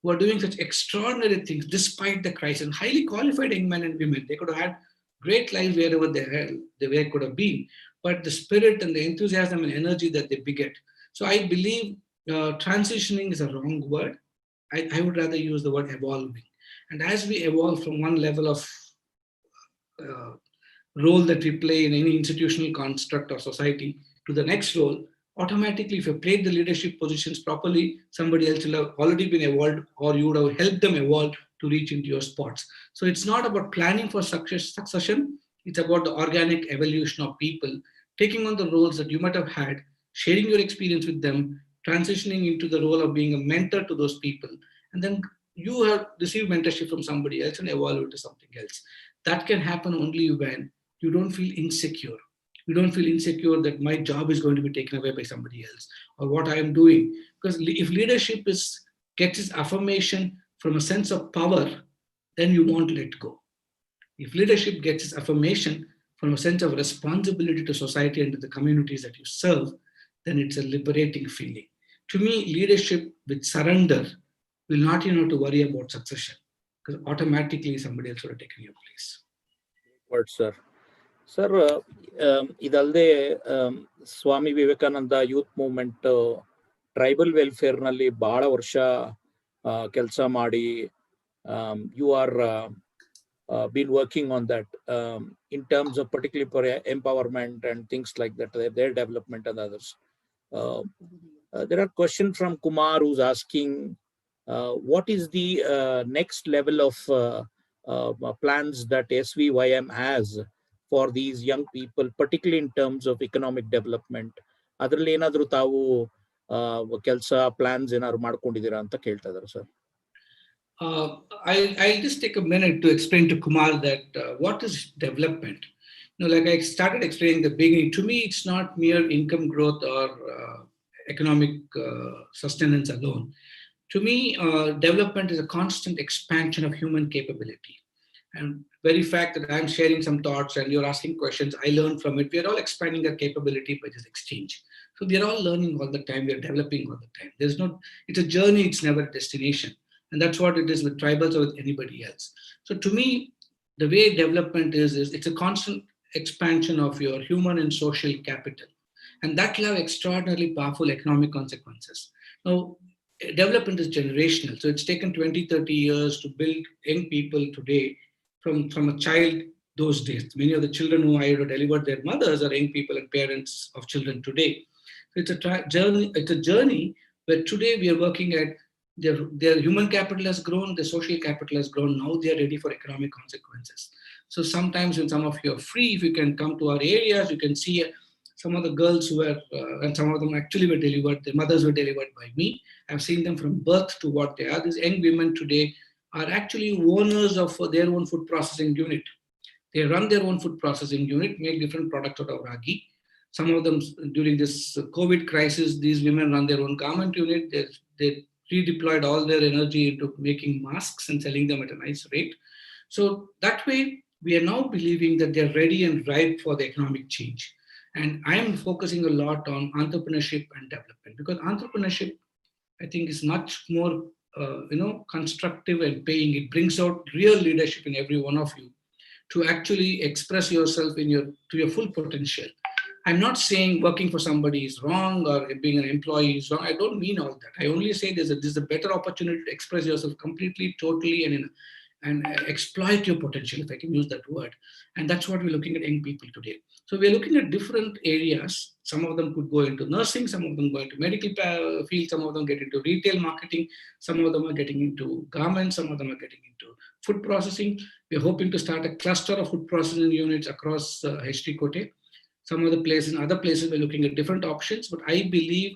who are doing such extraordinary things despite the crisis. Highly qualified young men and women. They could have had great lives wherever they could have been. But the spirit and the enthusiasm and energy that they beget. So I believe transitioning is a wrong word. I would rather use the word evolving. And as we evolve from one level of role that we play in any institutional construct or society to the next role, automatically, if you played the leadership positions properly, somebody else will have already been evolved, or you would have helped them evolve to reach into your spots. So it's not about planning for succession. It's about the organic evolution of people taking on the roles that you might have had, sharing your experience with them, transitioning into the role of being a mentor to those people, and then you have received mentorship from somebody else and evolve into something else. That can happen only when you don't feel insecure. You don't feel insecure that my job is going to be taken away by somebody else or what I am doing. Because if leadership gets its affirmation from a sense of power, then you won't let go. If leadership gets its affirmation from a sense of responsibility to society and to the communities that you serve, then it's a liberating feeling. To me, leadership with surrender will not have to worry about succession because automatically somebody else will have taken your place. Word, sir. Sir, ಇದಲ್ಲದೆ Swami Vivekananda youth movement tribal ವೆಲ್ಫೇರ್ನಲ್ಲಿ ಬಹಳ ವರ್ಷ ಕೆಲಸ ಮಾಡಿ you are been working on that in terms of particularly for empowerment and things like that, their development and others. There are questions from Kumar who's asking, what is the next level of plans that SVYM has for these young people, particularly in terms of economic development? ಅದರಲ್ಲಿ ಏನಾದರೂ ತಾವು ಕೆಲಸ plants ಏನಾದ್ರು ಮಾಡ್ಕೊಂಡಿದ್ದೀರಾ ಅಂತ ಕೇಳ್ತಾ ಇದ್ದಾರೆ sir. I'll just take a minute to explain to Kumar that what is development. Like I started explaining at the beginning, to me, it's not mere income growth or economic sustenance alone. To me, development is a constant expansion of human capability. And very fact that I'm sharing some thoughts and you're asking questions, I learn from it. We are all expanding our capability by this exchange. So we are all learning all the time. We are developing all the time. It's a journey. It's never a destination. And that's what it is with tribals or with anybody else. So to me, the way development is it's a constant expansion of your human and social capital. And that will have extraordinarily powerful economic consequences. Now, development is generational. So it's taken 20, 30 years to build young people today from a child those days. Many of the children who I delivered their mothers are young people and parents of children today. So it's a journey. It's a journey where today we are working at their human capital has grown, their social capital has grown. Now they are ready for economic consequences. So sometimes when some of you are free, if you can come to our areas, you can see some of the girls who were, and some of them actually were delivered, their mothers were delivered by me. I've seen them from birth to what they are. These young women today are actually owners of their own food processing unit. They run their own food processing unit, make different products out of ragi. Some of them, during this COVID crisis, these women run their own garment unit. They redeployed all their energy into making masks and selling them at a nice rate. So that way, we are now believing that they're ready and ripe for the economic change. And I am focusing a lot on entrepreneurship and development, because entrepreneurship, I think, is much more constructive and paying. It brings out real leadership in every one of you to actually express yourself to your full potential. I'm not saying working for somebody is wrong or being an employee is wrong. I don't mean all that. I only say there's a better opportunity to express yourself completely, totally, and exploit your potential, if I can use that word. And that's what we're looking at young people today. So we're looking at different areas. Some of them could go into nursing, some of them go into medical field, some of them get into retail marketing, some of them are getting into garments, some of them are getting into food processing. We're hoping to start a cluster of food processing units across HT Kote. Some of the places, in other places, we're looking at different options, but I believe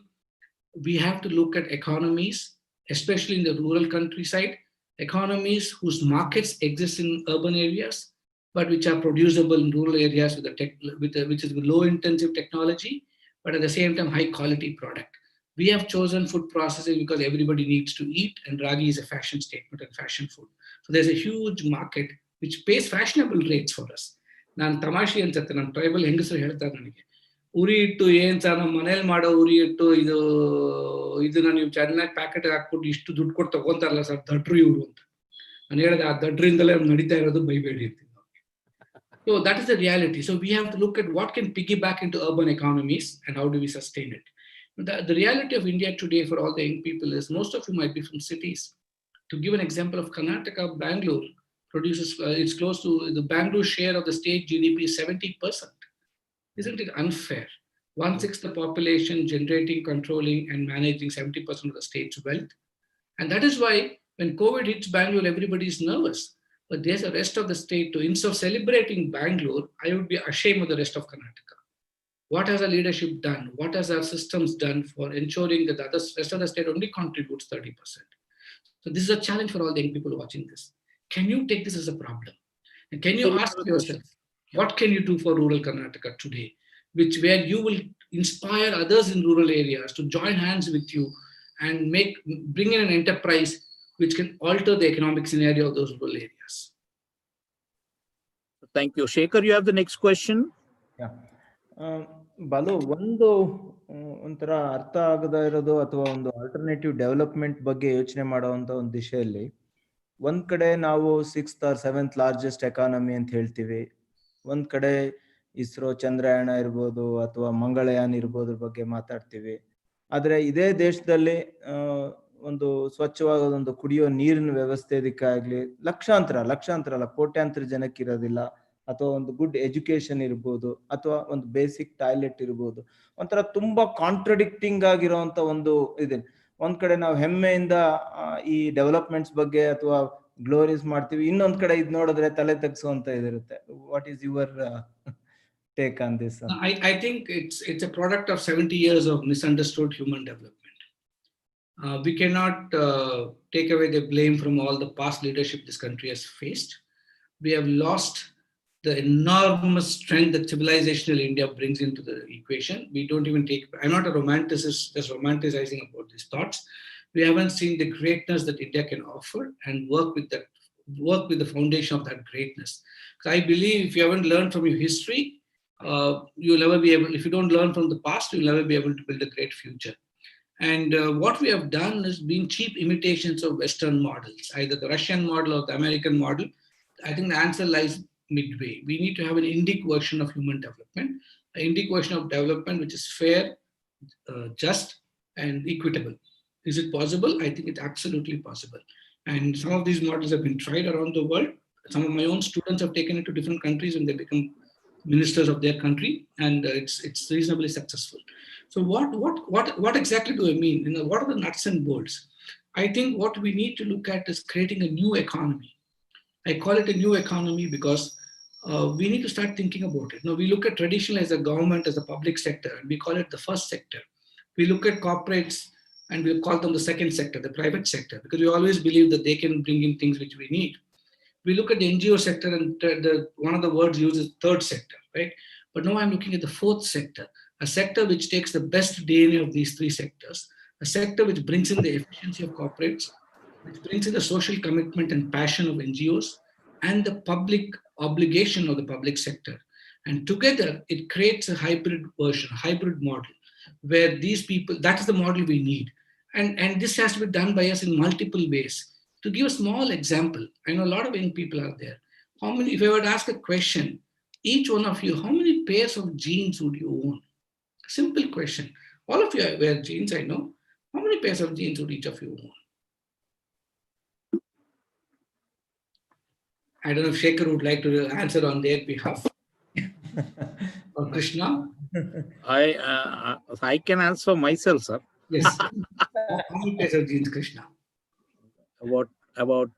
we have to look at economies, especially in the rural countryside, economies whose markets exist in urban areas, but which are producible in rural areas which is low intensive technology, but at the same time, high quality product. We have chosen food processing because everybody needs to eat, and ragi is a fashion statement and fashion food. So there's a huge market which pays fashionable rates for us. ನಾನು ತಮಾಷೆ ಅನ್ಸುತ್ತೆ, ನಮ್ಮ tribal ಹೆಂಗಸರು ಹೇಳ್ತಾರೆ ನನಗೆ, ಉರಿ ಇಟ್ಟು ಏನ್ ಸರ್ ನಮ್ಮ ಮನೇಲಿ ಮಾಡೋ ಉರಿ ಇಟ್ಟು ಇದನ್ನ ನೀವು ಚೆನ್ನಾಗಿ ಪ್ಯಾಕೆಟ್ ಹಾಕ್ಬಿಟ್ಟು ಇಷ್ಟು ದುಡ್ಡು ಕೊಟ್ಟು ತಗೊಂತಾರಲ್ಲ ಸರ್, ದಡ್ರು ಇವರು ಅಂತ. ನಾನು ಹೇಳಿದೆ, ಆ ದಡ್ರಿಂದಲೇ ನಡೀತಾ ಇರೋದು, ಬೈಬೇಡಿ ಅಂತ. So that is the reality. So we have to look at what can piggyback into urban economies and how do we sustain it. The reality of India today for all the young people is most of you might be from cities. To give an example of Karnataka, Bangalore produces, it's close to the Bangalore share of the state GDP is 70%. Isn't it unfair? 1/6 the population generating, controlling, and managing 70% of the state's wealth. And that is why when COVID hits Bangalore, everybody is nervous. But there's a rest of the state too. Instead of celebrating Bangalore, I would be ashamed of the rest of Karnataka. What has our leadership done? What has our systems done for ensuring that the rest of the state only contributes 30%? So this is a challenge for all the young people watching this. Can you take this as a problem? And can you ask yourself, what can you do for rural Karnataka today, where you will inspire others in rural areas to join hands with you and bring in an enterprise which can alter the economic scenario of those rural areas? Thank you. Shekhar, you have the next question. Yeah. Balu, ಒಂಥರ ಅರ್ಥ ಆಗದ ಇರೋದು ಅಥವಾ ಒಂದು alternative development ಬಗ್ಗೆ ಯೋಚನೆ ಮಾಡುವಂತ ಒಂದು ದಿಶೆಯಲ್ಲಿ, ಒಂದ್ ಕಡೆ ನಾವು 6th or 7th largest economy ಅಂತ ಹೇಳ್ತೀವಿ, ಒಂದ್ ಕಡೆ ಇಸ್ರೋ ಚಂದ್ರಯಾನ ಇರ್ಬೋದು ಅಥವಾ ಮಂಗಳಯಾನ ಇರ್ಬೋದ್ರ ಬಗ್ಗೆ ಮಾತಾಡ್ತೀವಿ. ಆದ್ರೆ ಇದೇ ದೇಶದಲ್ಲಿ ಒಂದು ಸ್ವಚ್ಛವಾದ ಒಂದು ಕುಡಿಯೋ ನೀರಿನ ವ್ಯವಸ್ಥೆ ಇದಕ್ಕಾಗ್ಲಿ ಲಕ್ಷಾಂತರ ಅಲ್ಲ, ಕೋಟ್ಯಾಂತರ ಜನಕ್ಕೆ ಇರೋದಿಲ್ಲ. ಅಥವಾ ಒಂದು ಗುಡ್ ಎಜುಕೇಶನ್ ಇರ್ಬೋದು, ಅಥವಾ ಒಂದು ಬೇಸಿಕ್ ಟಾಯ್ಲೆಟ್ ಇರ್ಬೋದು. ಒಂಥರ ತುಂಬಾ ಕಾಂಟ್ರಡಿಕ್ಟಿಂಗ್ ಆಗಿರೋಂತ ಒಂದು ಇದೆ. ಒಂದ್ ಕಡೆ ನಾವು ಹೆಮ್ಮೆಯಿಂದ ಈ ಡೆವಲಪ್ಮೆಂಟ್ಸ್ ಬಗ್ಗೆ ಅಥವಾ ಗ್ಲೋರೀಸ್ ಮಾಡ್ತೀವಿ, ಇನ್ನೊಂದ್ ಕಡೆ ಇದ್ ನೋಡಿದ್ರೆ ತಲೆ ತಗ್ಸುವಂತ ಇದಿರುತ್ತೆ. What is your take on this? I think it's a product of 70 years of misunderstood human development. We cannot take away the blame from all the past leadership this country has faced. We have lost the enormous strength that civilizational India brings into the equation. We don't even I'm not a romanticist just romanticizing about these thoughts. We haven't seen the greatness that India can offer and work with that work with the foundation of that greatness. Because I believe if you haven't learned from your history, you'll never be able, if you don't learn from the past, you'll never be able to build a great future. And what we have done is been cheap imitations of Western models, either the Russian model or the American model. I think the answer lies midway. We need to have an Indic version of human development, an Indic version of development which is fair, just, and equitable. Is it possible? I think it's absolutely possible. And some of these models have been tried around the world. Some of my own students have taken it to different countries and they become ministers of their country, and it's reasonably successful. So what exactly do I mean? You know, what are the nuts and bolts? I think what we need to look at is creating a new economy. I call it a new economy because we need to start thinking about it. Now, we look at traditionally as a government, as a public sector, and we call it the first sector. We look at corporates and we call them the second sector, the private sector, because we always believe that they can bring in things which we need. We look at the NGO sector and one of the words used is third sector, right? But now I'm looking at the fourth sector, a sector which takes the best DNA of these three sectors, a sector which brings in the efficiency of corporates, which brings in the social commitment and passion of NGOs, and the public obligation of the public sector. And together, it creates a hybrid version, a hybrid model, where these people, that is the model we need. And this has to be done by us in multiple ways. To give a small example, I know a lot of young people are there. How many, if I were to ask a question, each one of you, how many pairs of jeans would you own? Simple question. All of you wear jeans, I know. How many pairs of jeans would each of you own? I don't know if Shekhar would like to answer on their behalf. Or Krishna? I can answer myself, sir. Yes. How many pairs of jeans, Krishna? About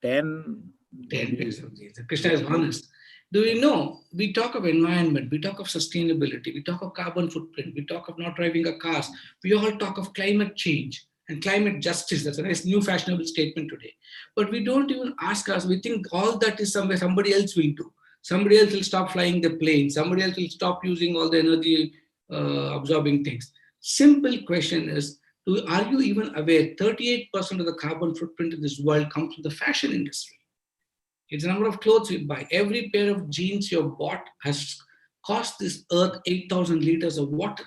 10. 10 pairs of jeans. Krishna is honest. Do you know, we talk of environment, we talk of sustainability, we talk of carbon footprint, we talk of not driving a cars, we all talk of climate change and climate justice. That's a nice new fashionable statement today. But we don't even ask us, we think all that is somewhere somebody else will do. Somebody else will stop flying the plane. Somebody else will stop using all the energy absorbing things. Simple question is, are you even aware 38% of the carbon footprint in this world comes from the fashion industry? It's the number of clothes you buy. Every pair of jeans you have bought has cost this earth 8,000 liters of water.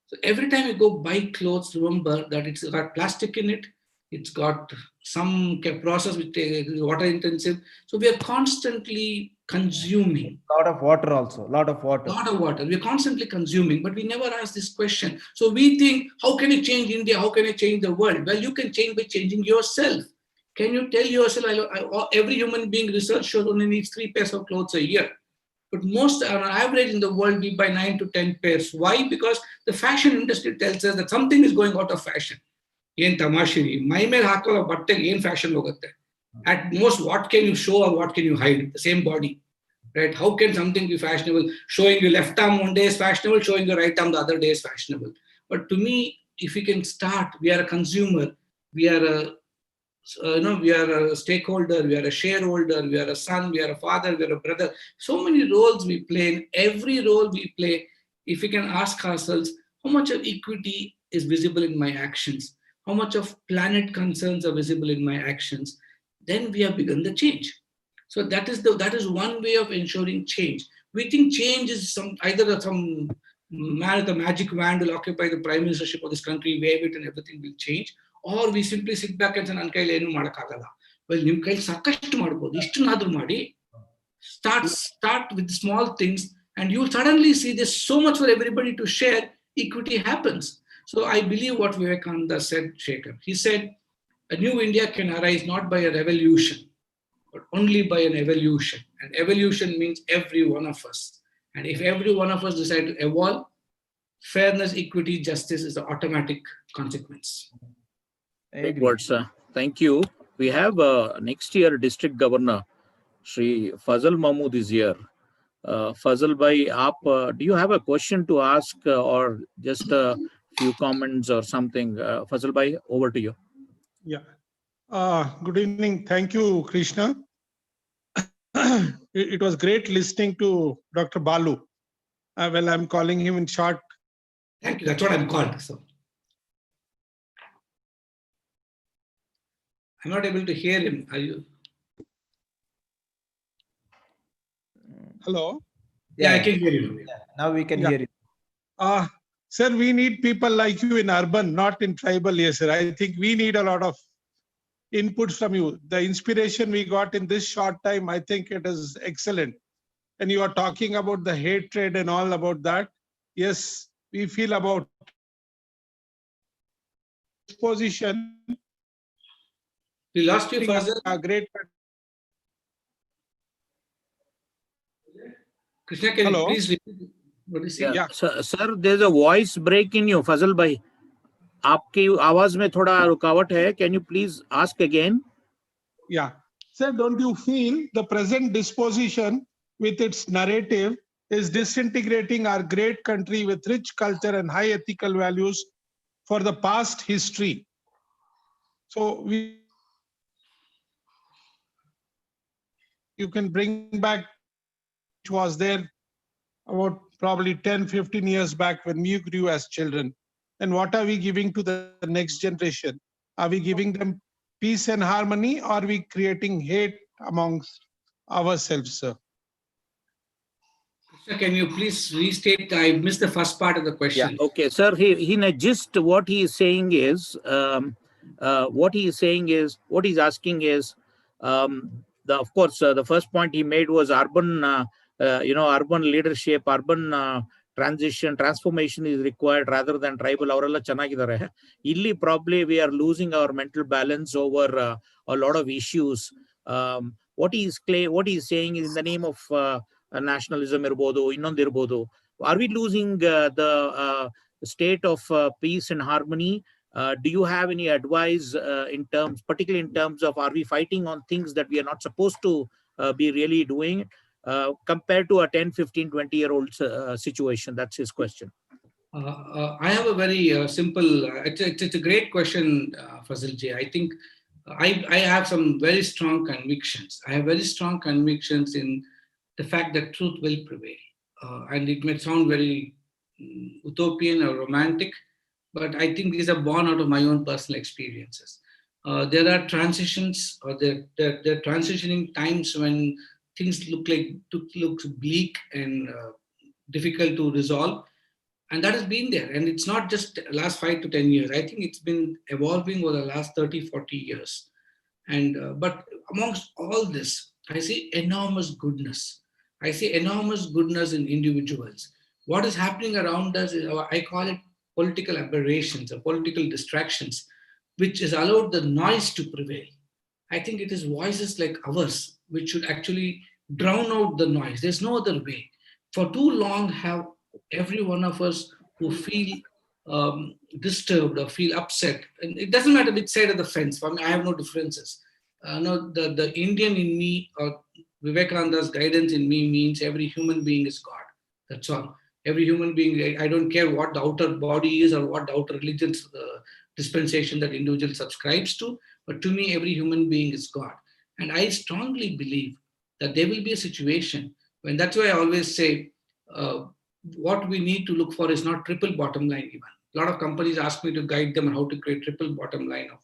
So every time you go buy clothes, remember that it's got plastic in it. It's got some process which is water intensive. So we are constantly consuming. A lot of water also, a lot of water. A lot of water. We're constantly consuming, but we never ask this question. So we think, how can you change India? How can you change the world? Well, you can change by changing yourself. Can you tell yourself, every human being, research shows only needs 3 pairs of clothes a year. But most, on average in the world, we buy 9 to 10 pairs. Why? Because the fashion industry tells us that something is going out of fashion. Yen tamashiri, mai mein hakola batte yen fashion logatte. At most, what can you show or what can you hide? The same body, right? How can something be fashionable? Showing your left arm one day is fashionable, showing your right arm the other day is fashionable. But to me, if we can start, we are a consumer, we are a we are a stakeholder, we are a shareholder, we are a son, we are a father, we are a brother. So many roles we play. In every role we play, if we can ask ourselves, how much of equity is visible in my actions? How much of planet concerns are visible in my actions? Then we have begun the change. So that is one way of ensuring change. We think change is either some man with a magic wand will occupy the prime ministership of this country, wave it and everything will change. Or we simply sit back and say, ನನ್ನ ಕೈಲಿ ಏನು ಮಾಡಕ್ಕಾಗಲ್ಲ. Well, ನಿಮ್ಮ ಕೈಲಿ ಸಾಕಷ್ಟು ಮಾಡ್ಬೋದು. ಇಷ್ಟನ್ನಾದ್ರೂ ಮಾಡಿ. Start with small things and you suddenly see there's so much for everybody to share. Equity happens. So I believe what Vivekananda said, Shekhar. He said, a new India can arise not by a revolution, but only by an evolution. And evolution means every one of us. And if every one of us decide to evolve, fairness, equity, justice is the automatic consequence. Great words, sir. Thank you. We have next year District Governor Shri Fazal Mahmood is here. Fazal bhai, do you have a question to ask or just a few comments or something? Fazal bhai, over to you. Yeah. Good evening. Thank you, Krishna. It was great listening to Dr. Balu. Well, I'm calling him in short. Thank you. That's what I'm called. So I'm not able to hear him. Are you? Hello. Yeah, I can hear you. Yeah, now we can Yeah. hear you. Sir, we need people like you in urban, not in tribal. Yes, sir. I think we need a lot of inputs from you. The inspiration we got in this short time, I think it is excellent. And you are talking about the hatred and all about that. Yes, we feel about disposition. We lost you, Fazal. A great. Krishna, can you Hello? please repeat what you said? Yeah. Sir, there's a voice break in you, Fazal bhai. आपकी आवाज में थोड़ा रुकावट है. Can you please ask again? Yeah. Sir, don't you feel the present disposition with its narrative is disintegrating our great country with rich culture and high ethical values for the past history? So you can bring back which was there about probably 10, 15 years back when we grew as children. And what are we giving to the next generation? Are we giving them peace and harmony, or are we creating hate amongst ourselves, sir? Krishna, can you please restate? I missed the first part of the question. Yeah, okay, sir. He just what he is saying is what he's asking is of course the first point he made was urban urban leadership, urban transformation is required rather than tribal. ಅವರೆಲ್ಲ ಚೆನ್ನಾಗಿದ್ದಾರೆ. ಇಲ್ಲಿ probably we are losing our mental balance over a lot of issues. What he is saying is in the name of nationalism ಇರ್ಬೋದು, ಇನ್ನೊಂದು ಇರ್ಬೋದು. Are we losing the state of peace and harmony? Do you have any advice in terms, particularly in terms of, are we fighting on things that we are not supposed to be really doing compared to a 10, 15, 20-year-old situation? That's his question. I have a very simple, it's a great question, Fazil Ji. I think I have some very strong convictions. I have very strong convictions in the fact that truth will prevail. And it may sound very utopian or romantic, but I think these are born out of my own personal experiences. There are transitions, or there are transitioning times when things looks bleak and difficult to resolve. And that has been there. And it's not just last 5 to 10 years. I think it's been evolving over the last 30, 40 years. And but amongst all this, I see enormous goodness. I see enormous goodness in individuals. What is happening around us is, I call it political aberrations or political distractions, which has allowed the noise to prevail. I think it is voices like ours which should actually drown out the noise. There's no other way. For too long have every one of us who feel disturbed or feel upset, and it doesn't matter which side of the fence. For me, I have no differences. No, the Indian in me, or Vivekananda's guidance in me, means every human being is God. That's all. Every human being, I don't care what the outer body is or what the outer religious dispensation that individual subscribes to, but to me, every human being is God. And I strongly believe that there will be a situation when, that's why I always say, what we need to look for is not triple bottom line even. A lot of companies ask me to guide them on how to create triple bottom line of,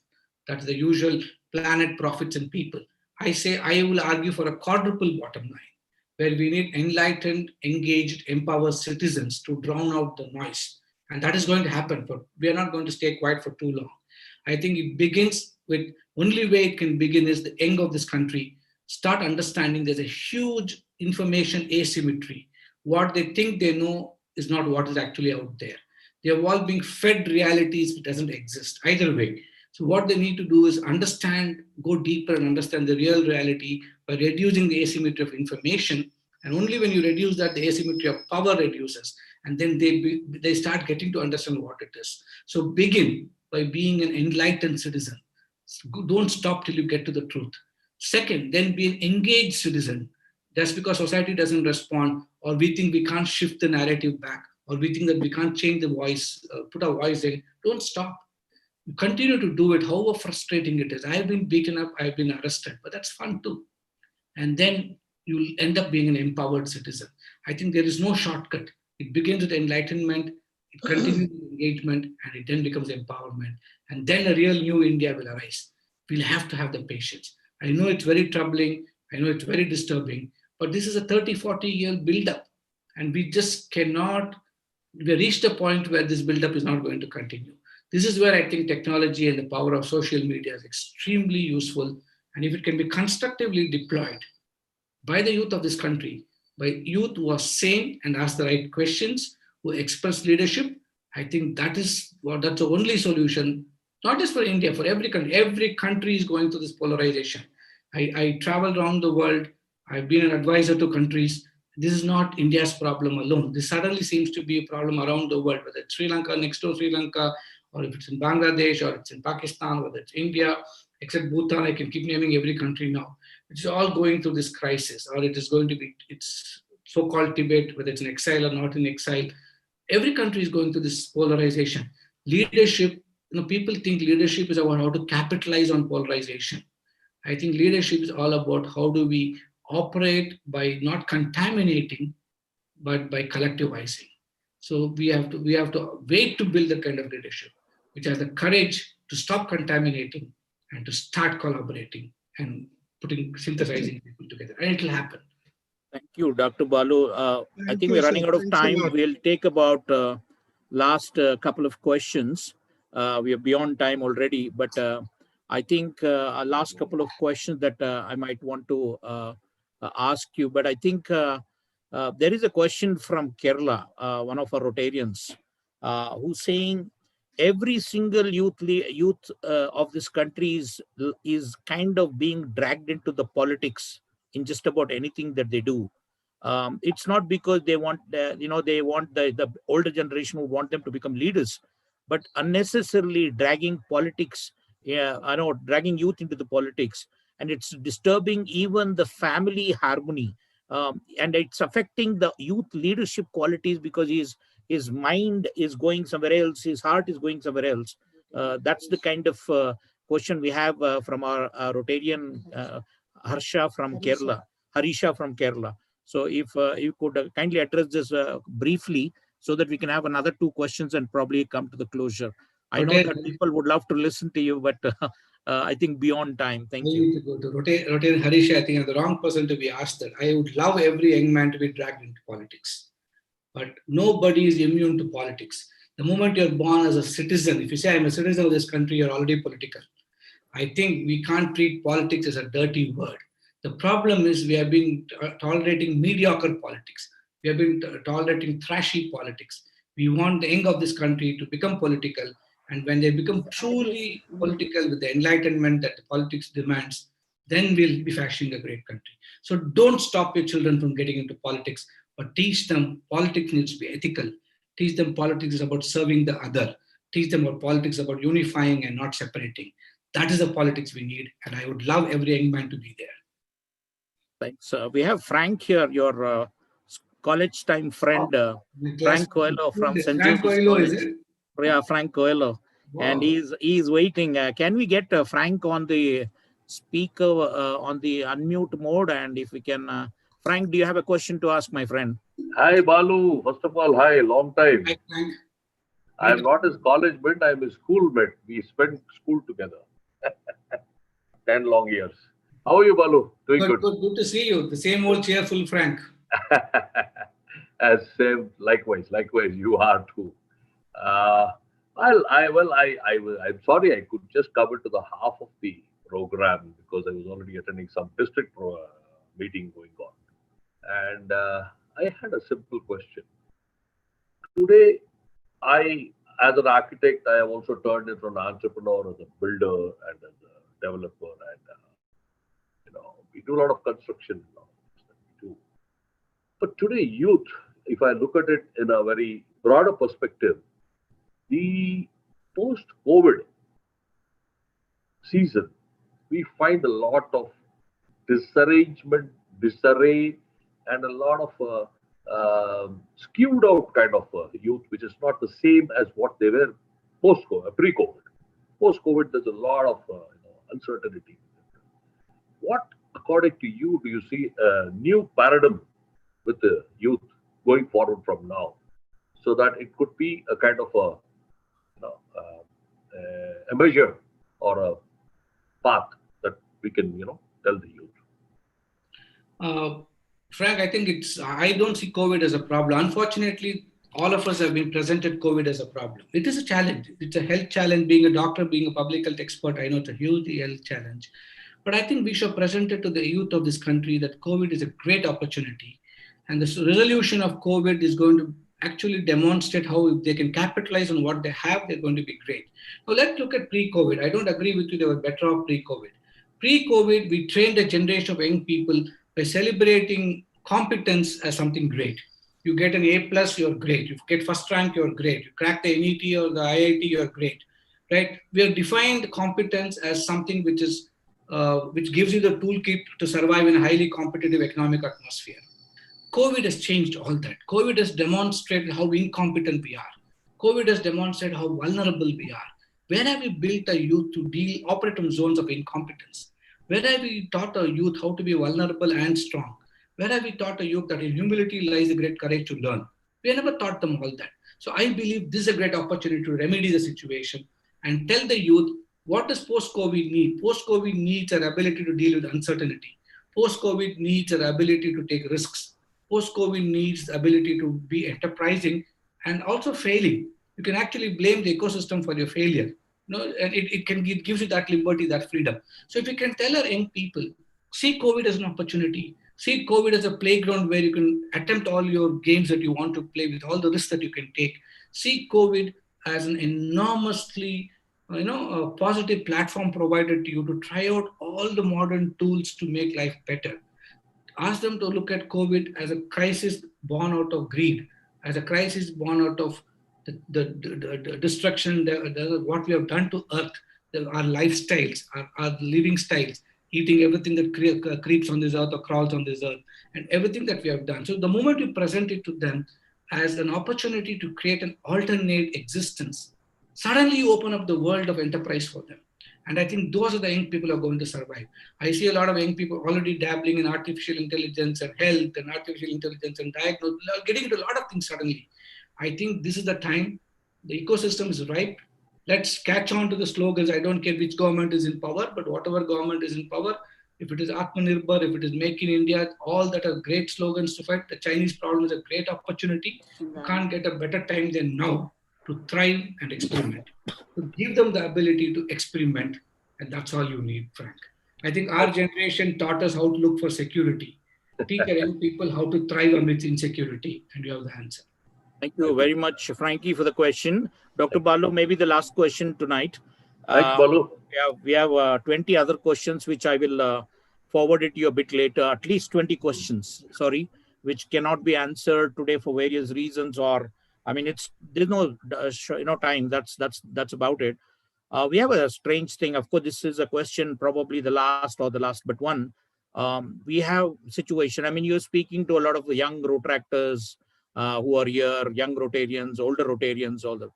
that's the usual planet, profits, and people. I say I will argue for a quadruple bottom line, where we need enlightened, engaged, empowered citizens to drown out the noise. And that is going to happen, but we are not going to stay quiet for too long. I think it begins with, only way it can begin is the young of this country start understanding there's a huge information asymmetry. What they think they know is not what is actually out there. They are all being fed realities which doesn't exist either way. So what they need to do is understand, go deeper and understand the real reality by reducing the asymmetry of information. And only when you reduce that, the asymmetry of power reduces. And then they start getting to understand what it is. So begin by being an enlightened citizen. Don't stop till you get to the truth. Second, then be an engaged citizen. Just because society doesn't respond, or we think we can't shift the narrative back, or we think that we can't change the voice, put our voice in, don't stop. Continue to do it, however frustrating it is. I've been beaten up, I've been arrested, but that's fun too. And then you'll end up being an empowered citizen. I think there is no shortcut. It begins with enlightenment, it continues with engagement, and it then becomes empowerment. And then a real new India will arise. We'll have to have the patience. I know it's very troubling. I know it's very disturbing, but this is a 30, 40-year buildup. And we just cannot, we reached a point where this buildup is not going to continue. This is where I think technology and the power of social media is extremely useful. And if it can be constructively deployed by the youth of this country, by youth who are sane and ask the right questions, who express leadership, I think that's the only solution, not just for India, for every country. Every country is going through this polarization. I travel around the world. I've been an advisor to countries. This is not India's problem alone. This suddenly seems to be a problem around the world, whether it's Sri Lanka, next door Sri Lanka, or if it's in Bangladesh, or it's in Pakistan, whether it's India, except Bhutan, I can keep naming every country now. It's all going through this crisis, or it is going to be, it's so-called Tibet, whether it's in exile or not in exile. Every country is going through this polarization. Leadership, people think leadership is about how to capitalize on polarization. I think leadership is all about how do we operate by not contaminating, but by collectivizing. So we have to wait to build the kind of leadership which has the courage to stop contaminating and to start collaborating and synthesizing people together, and it will happen. Thank you, Dr. Balu. I think we're running out of time. We'll take about last couple of questions. We are beyond time already, but I think our last couple of questions that I might want to ask you. But I think there is a question from Kerala, one of our Rotarians, who's saying every single youth of this country is kind of being dragged into the politics in just about anything that they do. It's not because they want, they want the older generation who want them to become leaders, but unnecessarily dragging politics, dragging youth into the politics, and it's disturbing even the family harmony, and it's affecting the youth leadership qualities because his mind is going somewhere else, his heart is going somewhere else. That's the kind of question we have from our Rotarian Harisha from Kerala. So if you could kindly address this briefly so that we can have another 2 questions and probably come to the closure. I know that people would love to listen to you, but I think beyond time. Thank you. Need to go to Rotarian Harisha. I think I'm the wrong person to be asked that. I would love every young man to be dragged into politics, but nobody is immune to politics. The moment you're born as a citizen, if you say I'm a citizen of this country, you're already political. I think we can't treat politics as a dirty word. The problem is we have been tolerating mediocre politics. We have been tolerating trashy politics. We want the young of this country to become political. And when they become truly political with the enlightenment that the politics demands, then we'll be fashioning a great country. So don't stop your children from getting into politics, but teach them politics needs to be ethical. Teach them politics is about serving the other. Teach them about politics about unifying and not separating. That is the politics we need. And I would love every young man to be there. Thanks. We have Frank here, your college time friend, Frank Coelho from St. Frank Coelho, is it? Yeah, Frank Coelho. Wow. And he's waiting. Can we get Frank on the speaker, on the unmute mode? And if we can, Frank, do you have a question to ask, my friend? Hi, Balu. First of all, hi, long time. Hi, Frank. I'm not his college mate, I'm his schoolmate. We spent school together. 10 long years. How are you, Balu? Doing good. Good to see you. The same old cheerful Frank. Same, likewise, you are too. I'm sorry I could just cover to the half of the program because I was already attending some district meeting going on. And I had a simple question. Today, as an architect, I have also turned into an entrepreneur, as a builder and as a developer, and we do a lot of construction now. But today, youth, if I look at it in a very broader perspective, the post-COVID season, we find a lot of disarrangement, disarray, and a lot of skewed out kind of youth, which is not the same as what they were pre-COVID. Post-COVID, there's a lot of uncertainty. What, according to you, do you see a new paradigm with the youth going forward from now, so that it could be a kind of a measure or a path that we can, tell the youth? Frank, I think I don't see COVID as a problem. Unfortunately, all of us have been presented COVID as a problem. It is a challenge. It's a health challenge. Being a doctor, being a public health expert, I know it's a huge health challenge. But I think we should present it to the youth of this country that COVID is a great opportunity. And the resolution of COVID is going to actually demonstrate how if they can capitalize on what they have, they're going to be great. Now let's look at pre-COVID. I don't agree with you, they were better off pre-COVID. Pre-COVID, we trained a generation of young people by celebrating competence as something great. You get an A+, you're great. You get first rank, you're great. You crack the NET or the IIT, you're great, right? We have defined competence as something which gives you the toolkit to survive in a highly competitive economic atmosphere. COVID has changed all that. COVID has demonstrated how incompetent we are. COVID has demonstrated how vulnerable we are. Where have we built our youth to operate in zones of incompetence? Where have we taught our youth how to be vulnerable and strong? Where have we taught our youth that in humility lies the great courage to learn? We have never taught them all that. So I believe this is a great opportunity to remedy the situation and tell the youth what does post-COVID need. Post-COVID needs an ability to deal with uncertainty. Post-COVID needs an ability to take risks. Post-COVID needs the ability to be enterprising and also failing. You can actually blame the ecosystem for your failure. And it gives you that liberty, that freedom. So if you can tell our young people, see COVID as an opportunity, see COVID as a playground where you can attempt all your games that you want to play with all the risks that you can take. See COVID as an enormously a positive platform provided to you to try out all the modern tools to make life better. Ask them to look at COVID as a crisis born out of greed, as a crisis born out of the destruction, what we have done to Earth, our lifestyles, our living styles, eating everything that creeps on this earth or crawls on this earth, and everything that we have done. So the moment you present it to them as an opportunity to create an alternate existence, suddenly you open up the world of enterprise for them. And I think those are the young people who are going to survive. I see a lot of young people already dabbling in artificial intelligence and health and artificial intelligence and diagnosis, getting into a lot of things suddenly. I think this is the time. The ecosystem is ripe. Let's catch on to the slogans. I don't care which government is in power, but whatever government is in power, if it is Atmanirbhar, if it is Make in India, all that are great slogans to fight. The Chinese problem is a great opportunity. You can't get a better time than now to thrive and experiment. To give them the ability to experiment, and that's all you need, Frank. I think our generation taught us how to look for security. Teach our young people how to thrive amidst insecurity, and you have the answer. Thank you very much, Frankie, for the question. Dr. Balu, maybe the last question tonight. Thanks, Balu. We have 20 other questions, which I will forward it to you a bit later. At least 20 questions, sorry, which cannot be answered today for various reasons. Or, I mean, there's no time. That's about it. We have a strange thing. Of course, this is a question, probably the last but one. We have situation. I mean, you're speaking to a lot of the young Rotaractors who are here, young Rotarians, older Rotarians, all the.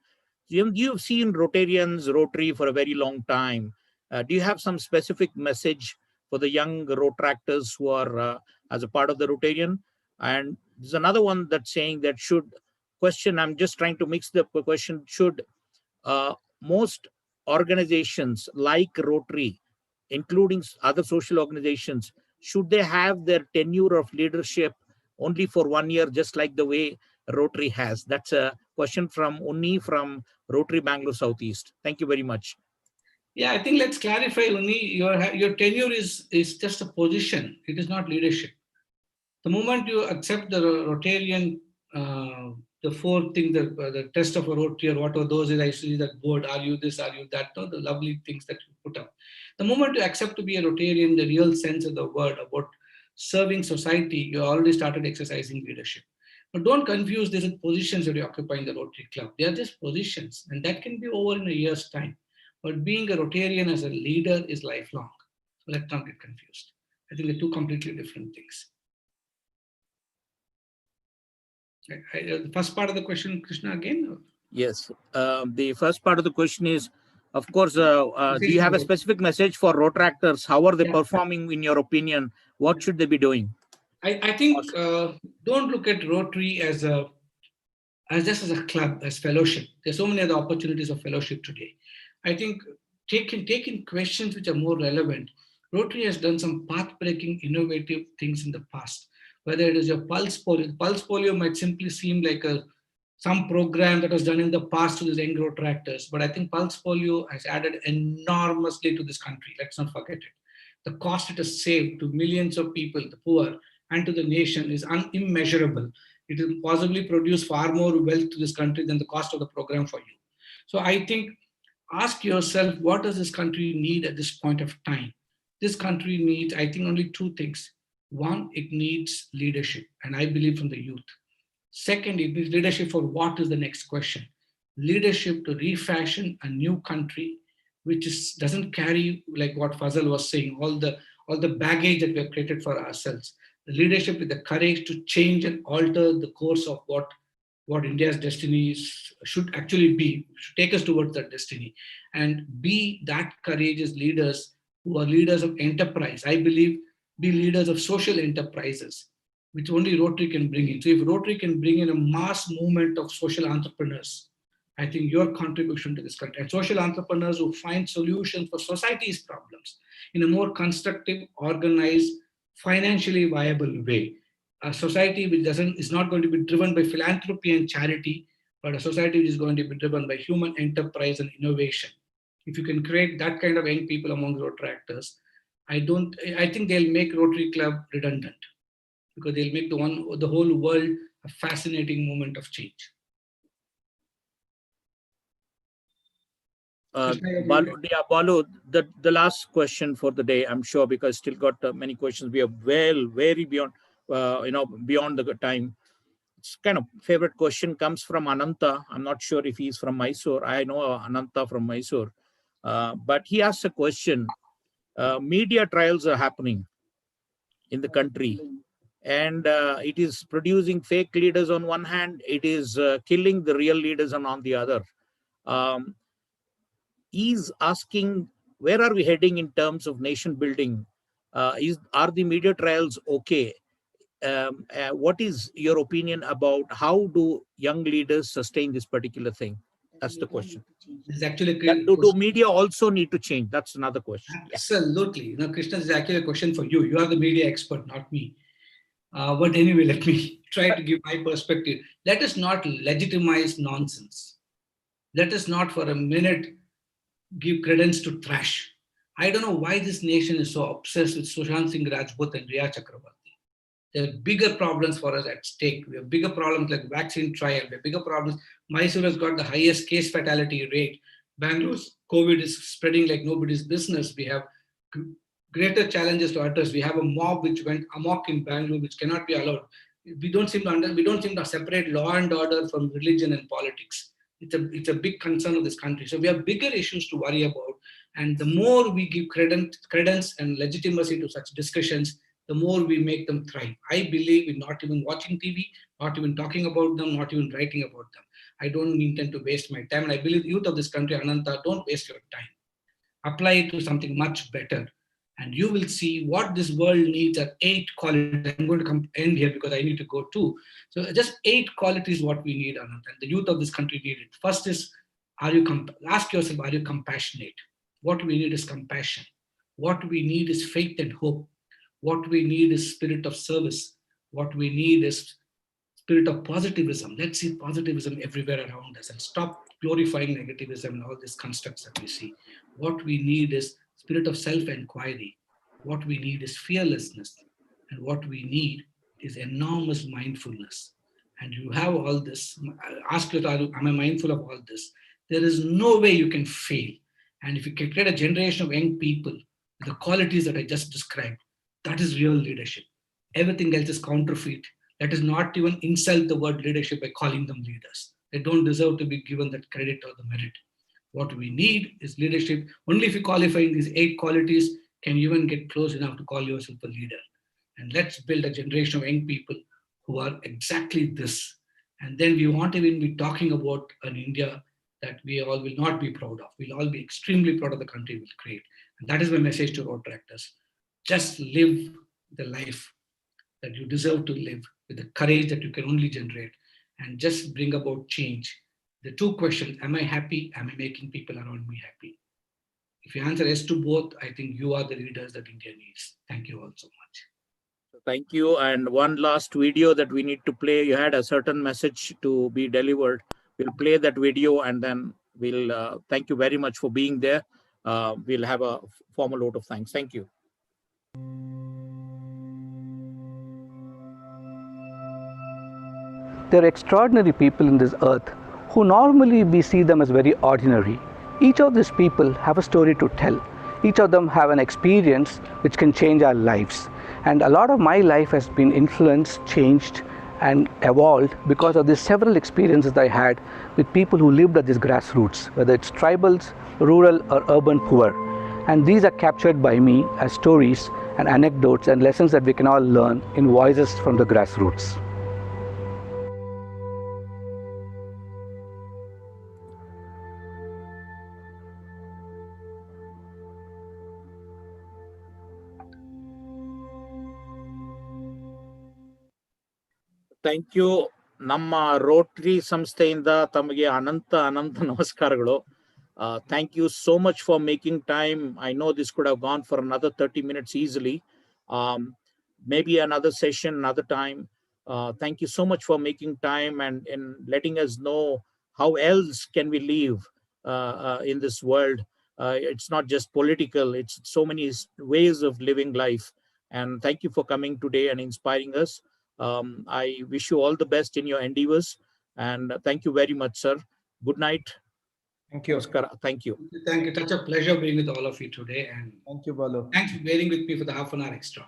You've seen Rotarians, Rotary for a very long time. Do you have some specific message for the young Rotaractors who are as a part of the Rotarian? And there's another one that's saying that I'm just trying to mix the question, should most organizations like Rotary, including other social organizations, should they have their tenure of leadership only for 1 year, just like the way Rotary has? That's a question from Unni from Rotary Bangalore Southeast. Thank you very much. Yeah, I think let's clarify, Unni, your tenure is just a position. It is not leadership. The moment you accept the Rotarian, the four things, the test of a Rotary, or what are those, is I see that board, are you this, are you that, no, the lovely things that you put up. The moment you accept to be a Rotarian, the real sense of the word about serving society, you already started exercising leadership. But don't confuse this with positions that you occupy in the Rotary Club. They are just positions, and that can be over in a year's time. But being a Rotarian as a leader is lifelong. So let's not get confused. I think they're two completely different things. The first part of the question, Krishna, again? Yes. The first part of the question is, of course, do you have a specific message for Rotaractors? How are they performing in your opinion? What should they be doing? I think don't look at Rotary as just as a club, as fellowship. There's so many other opportunities of fellowship today. I think taken questions which are more relevant. Rotary has done some path-breaking, innovative things in the past. Whether it is your pulse polio might simply seem like some program that was done in the past to these young road actors, but I think pulse polio has added enormously to this country. Let's not forget it. The cost it has saved to millions of people, the poor, and to the nation is immeasurable. It will possibly produce far more wealth to this country than the cost of the program for you. So I think, ask yourself, what does this country need at this point of time? This country needs, I think, only two things. One, it needs leadership, and I believe from the youth. Second, it needs leadership for what is the next question. Leadership to refashion a new country which doesn't carry, like what Fazal was saying, all the baggage that we have created for ourselves. The leadership with the courage to change and alter the course of what India's destiny should actually be, should take us towards that destiny, and be that courageous leaders who are leaders of enterprise. I believe be leaders of social enterprises, which only Rotary can bring in. So if Rotary can bring in a mass movement of social entrepreneurs, I think your contribution to this country, and social entrepreneurs who find solutions for society's problems in a more constructive, organized, financially viable way. A society which is not going to be driven by philanthropy and charity, but a society which is going to be driven by human enterprise and innovation. If you can create that kind of young people among Rotary actors, I think they'll make Rotary Club redundant, because they'll make the whole world a fascinating moment of change. Balu, the last question for the day, I'm sure, because still got many questions. We are very beyond, beyond the time. It's kind of favorite question comes from Ananta. I'm not sure if he's from Mysore. I know Ananta from Mysore, but he asked a question. Media trials are happening in the country, and it is producing fake leaders on one hand. It is killing the real leaders on the other. He's asking, where are we heading in terms of nation building? Are the media trials okay? What is your opinion about how do young leaders sustain this particular thing? That's the question. It's actually do media also need to change? That's another question. Absolutely. Krishna, this is actually a question for you. You are the media expert, not me. But anyway, let me try to give my perspective. Let us not legitimize nonsense. Let us not for a minute give credence to trash. I don't know why this nation is so obsessed with Sushant Singh Rajput and Riya Chakrabarti. There are bigger problems for us at stake. We have bigger problems like vaccine trial. We have bigger problems. Mysore has got the highest case fatality rate. Bangalore's COVID is spreading like nobody's business. We have greater challenges to address. We have a mob which went amok in Bangalore, which cannot be allowed. We don't seem to separate law and order from religion and politics. It's a big concern of this country. So we have bigger issues to worry about. And the more we give credence and legitimacy to such discussions, the more we make them thrive. I believe in not even watching TV, not even talking about them, not even writing about them. I don't intend to waste my time. And I believe the youth of this country, Ananta, don't waste your time. Apply it to something much better. And you will see what this world needs are 8 qualities. I'm going to end here because I need to go too. So just 8 qualities what we need, Anant, and the youth of this country need it. First is, ask yourself, are you compassionate? What we need is compassion. What we need is faith and hope. What we need is spirit of service. What we need is spirit of positivism. Let's see positivism everywhere around us and stop glorifying negativism and all these constructs that we see. What we need is spirit of self-inquiry. What we need is fearlessness. And what we need is enormous mindfulness. And you have all this. Ask yourself, am I mindful of all this? There is no way you can fail. And if you can create a generation of young people with the qualities that I just described, that is real leadership. Everything else is counterfeit. Let us not even insult the word leadership by calling them leaders. They don't deserve to be given that credit or the merit. What we need is leadership. Only if you qualify in these 8 qualities can you even get close enough to call yourself a leader. And let's build a generation of young people who are exactly this. And then we won't even be talking about an India that we all will not be proud of. We'll all be extremely proud of the country we'll create. And that is my message to road tractors. Just live the life that you deserve to live with the courage that you can only generate, and just bring about change. The 2 questions, am I happy? Am I making people around me happy? If you answer yes to both, I think you are the leaders that India needs. Thank you all so much. Thank you. And one last video that we need to play. You had a certain message to be delivered. We'll play that video and then we'll thank you very much for being there. We'll have a formal vote of thanks. Thank you. There are extraordinary people in this earth who normally we see them as very ordinary. Each of these people have a story to tell. Each of them have an experience which can change our lives. And a lot of my life has been influenced, changed, and evolved because of these several experiences that I had with people who lived at these grassroots, whether it's tribals, rural, or urban poor. And these are captured by me as stories and anecdotes and lessons that we can all learn in voices from the grassroots. Thank you. ನಮ್ಮ Rotary ಸಂಸ್ಥೆಯಿಂದ ತಮಗೆ ಅನಂತ ನಮಸ್ಕಾರಗಳು. Thank you so much for making time. I know this could have gone for another 30 minutes easily. Maybe another session, another time. Thank you so much for making time and letting us know how else can we live in this world. It's not just political, it's so many ways of living life. And thank you for coming today and inspiring us. I wish you all the best in your endeavors. And thank you very much, sir. Good night. Thank you. Thank you. Thank you. Such a pleasure being with all of you today. And Thank you, Balu. thanks for bearing with me for the half an hour extra.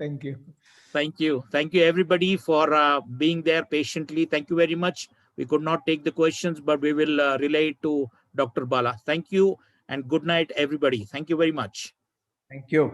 Thank you. Thank you. Thank you, everybody, for being there patiently. Thank you very much. We could not take the questions, but we will relay it to Dr. Bala. Thank you and good night, everybody. Thank you very much. Thank you.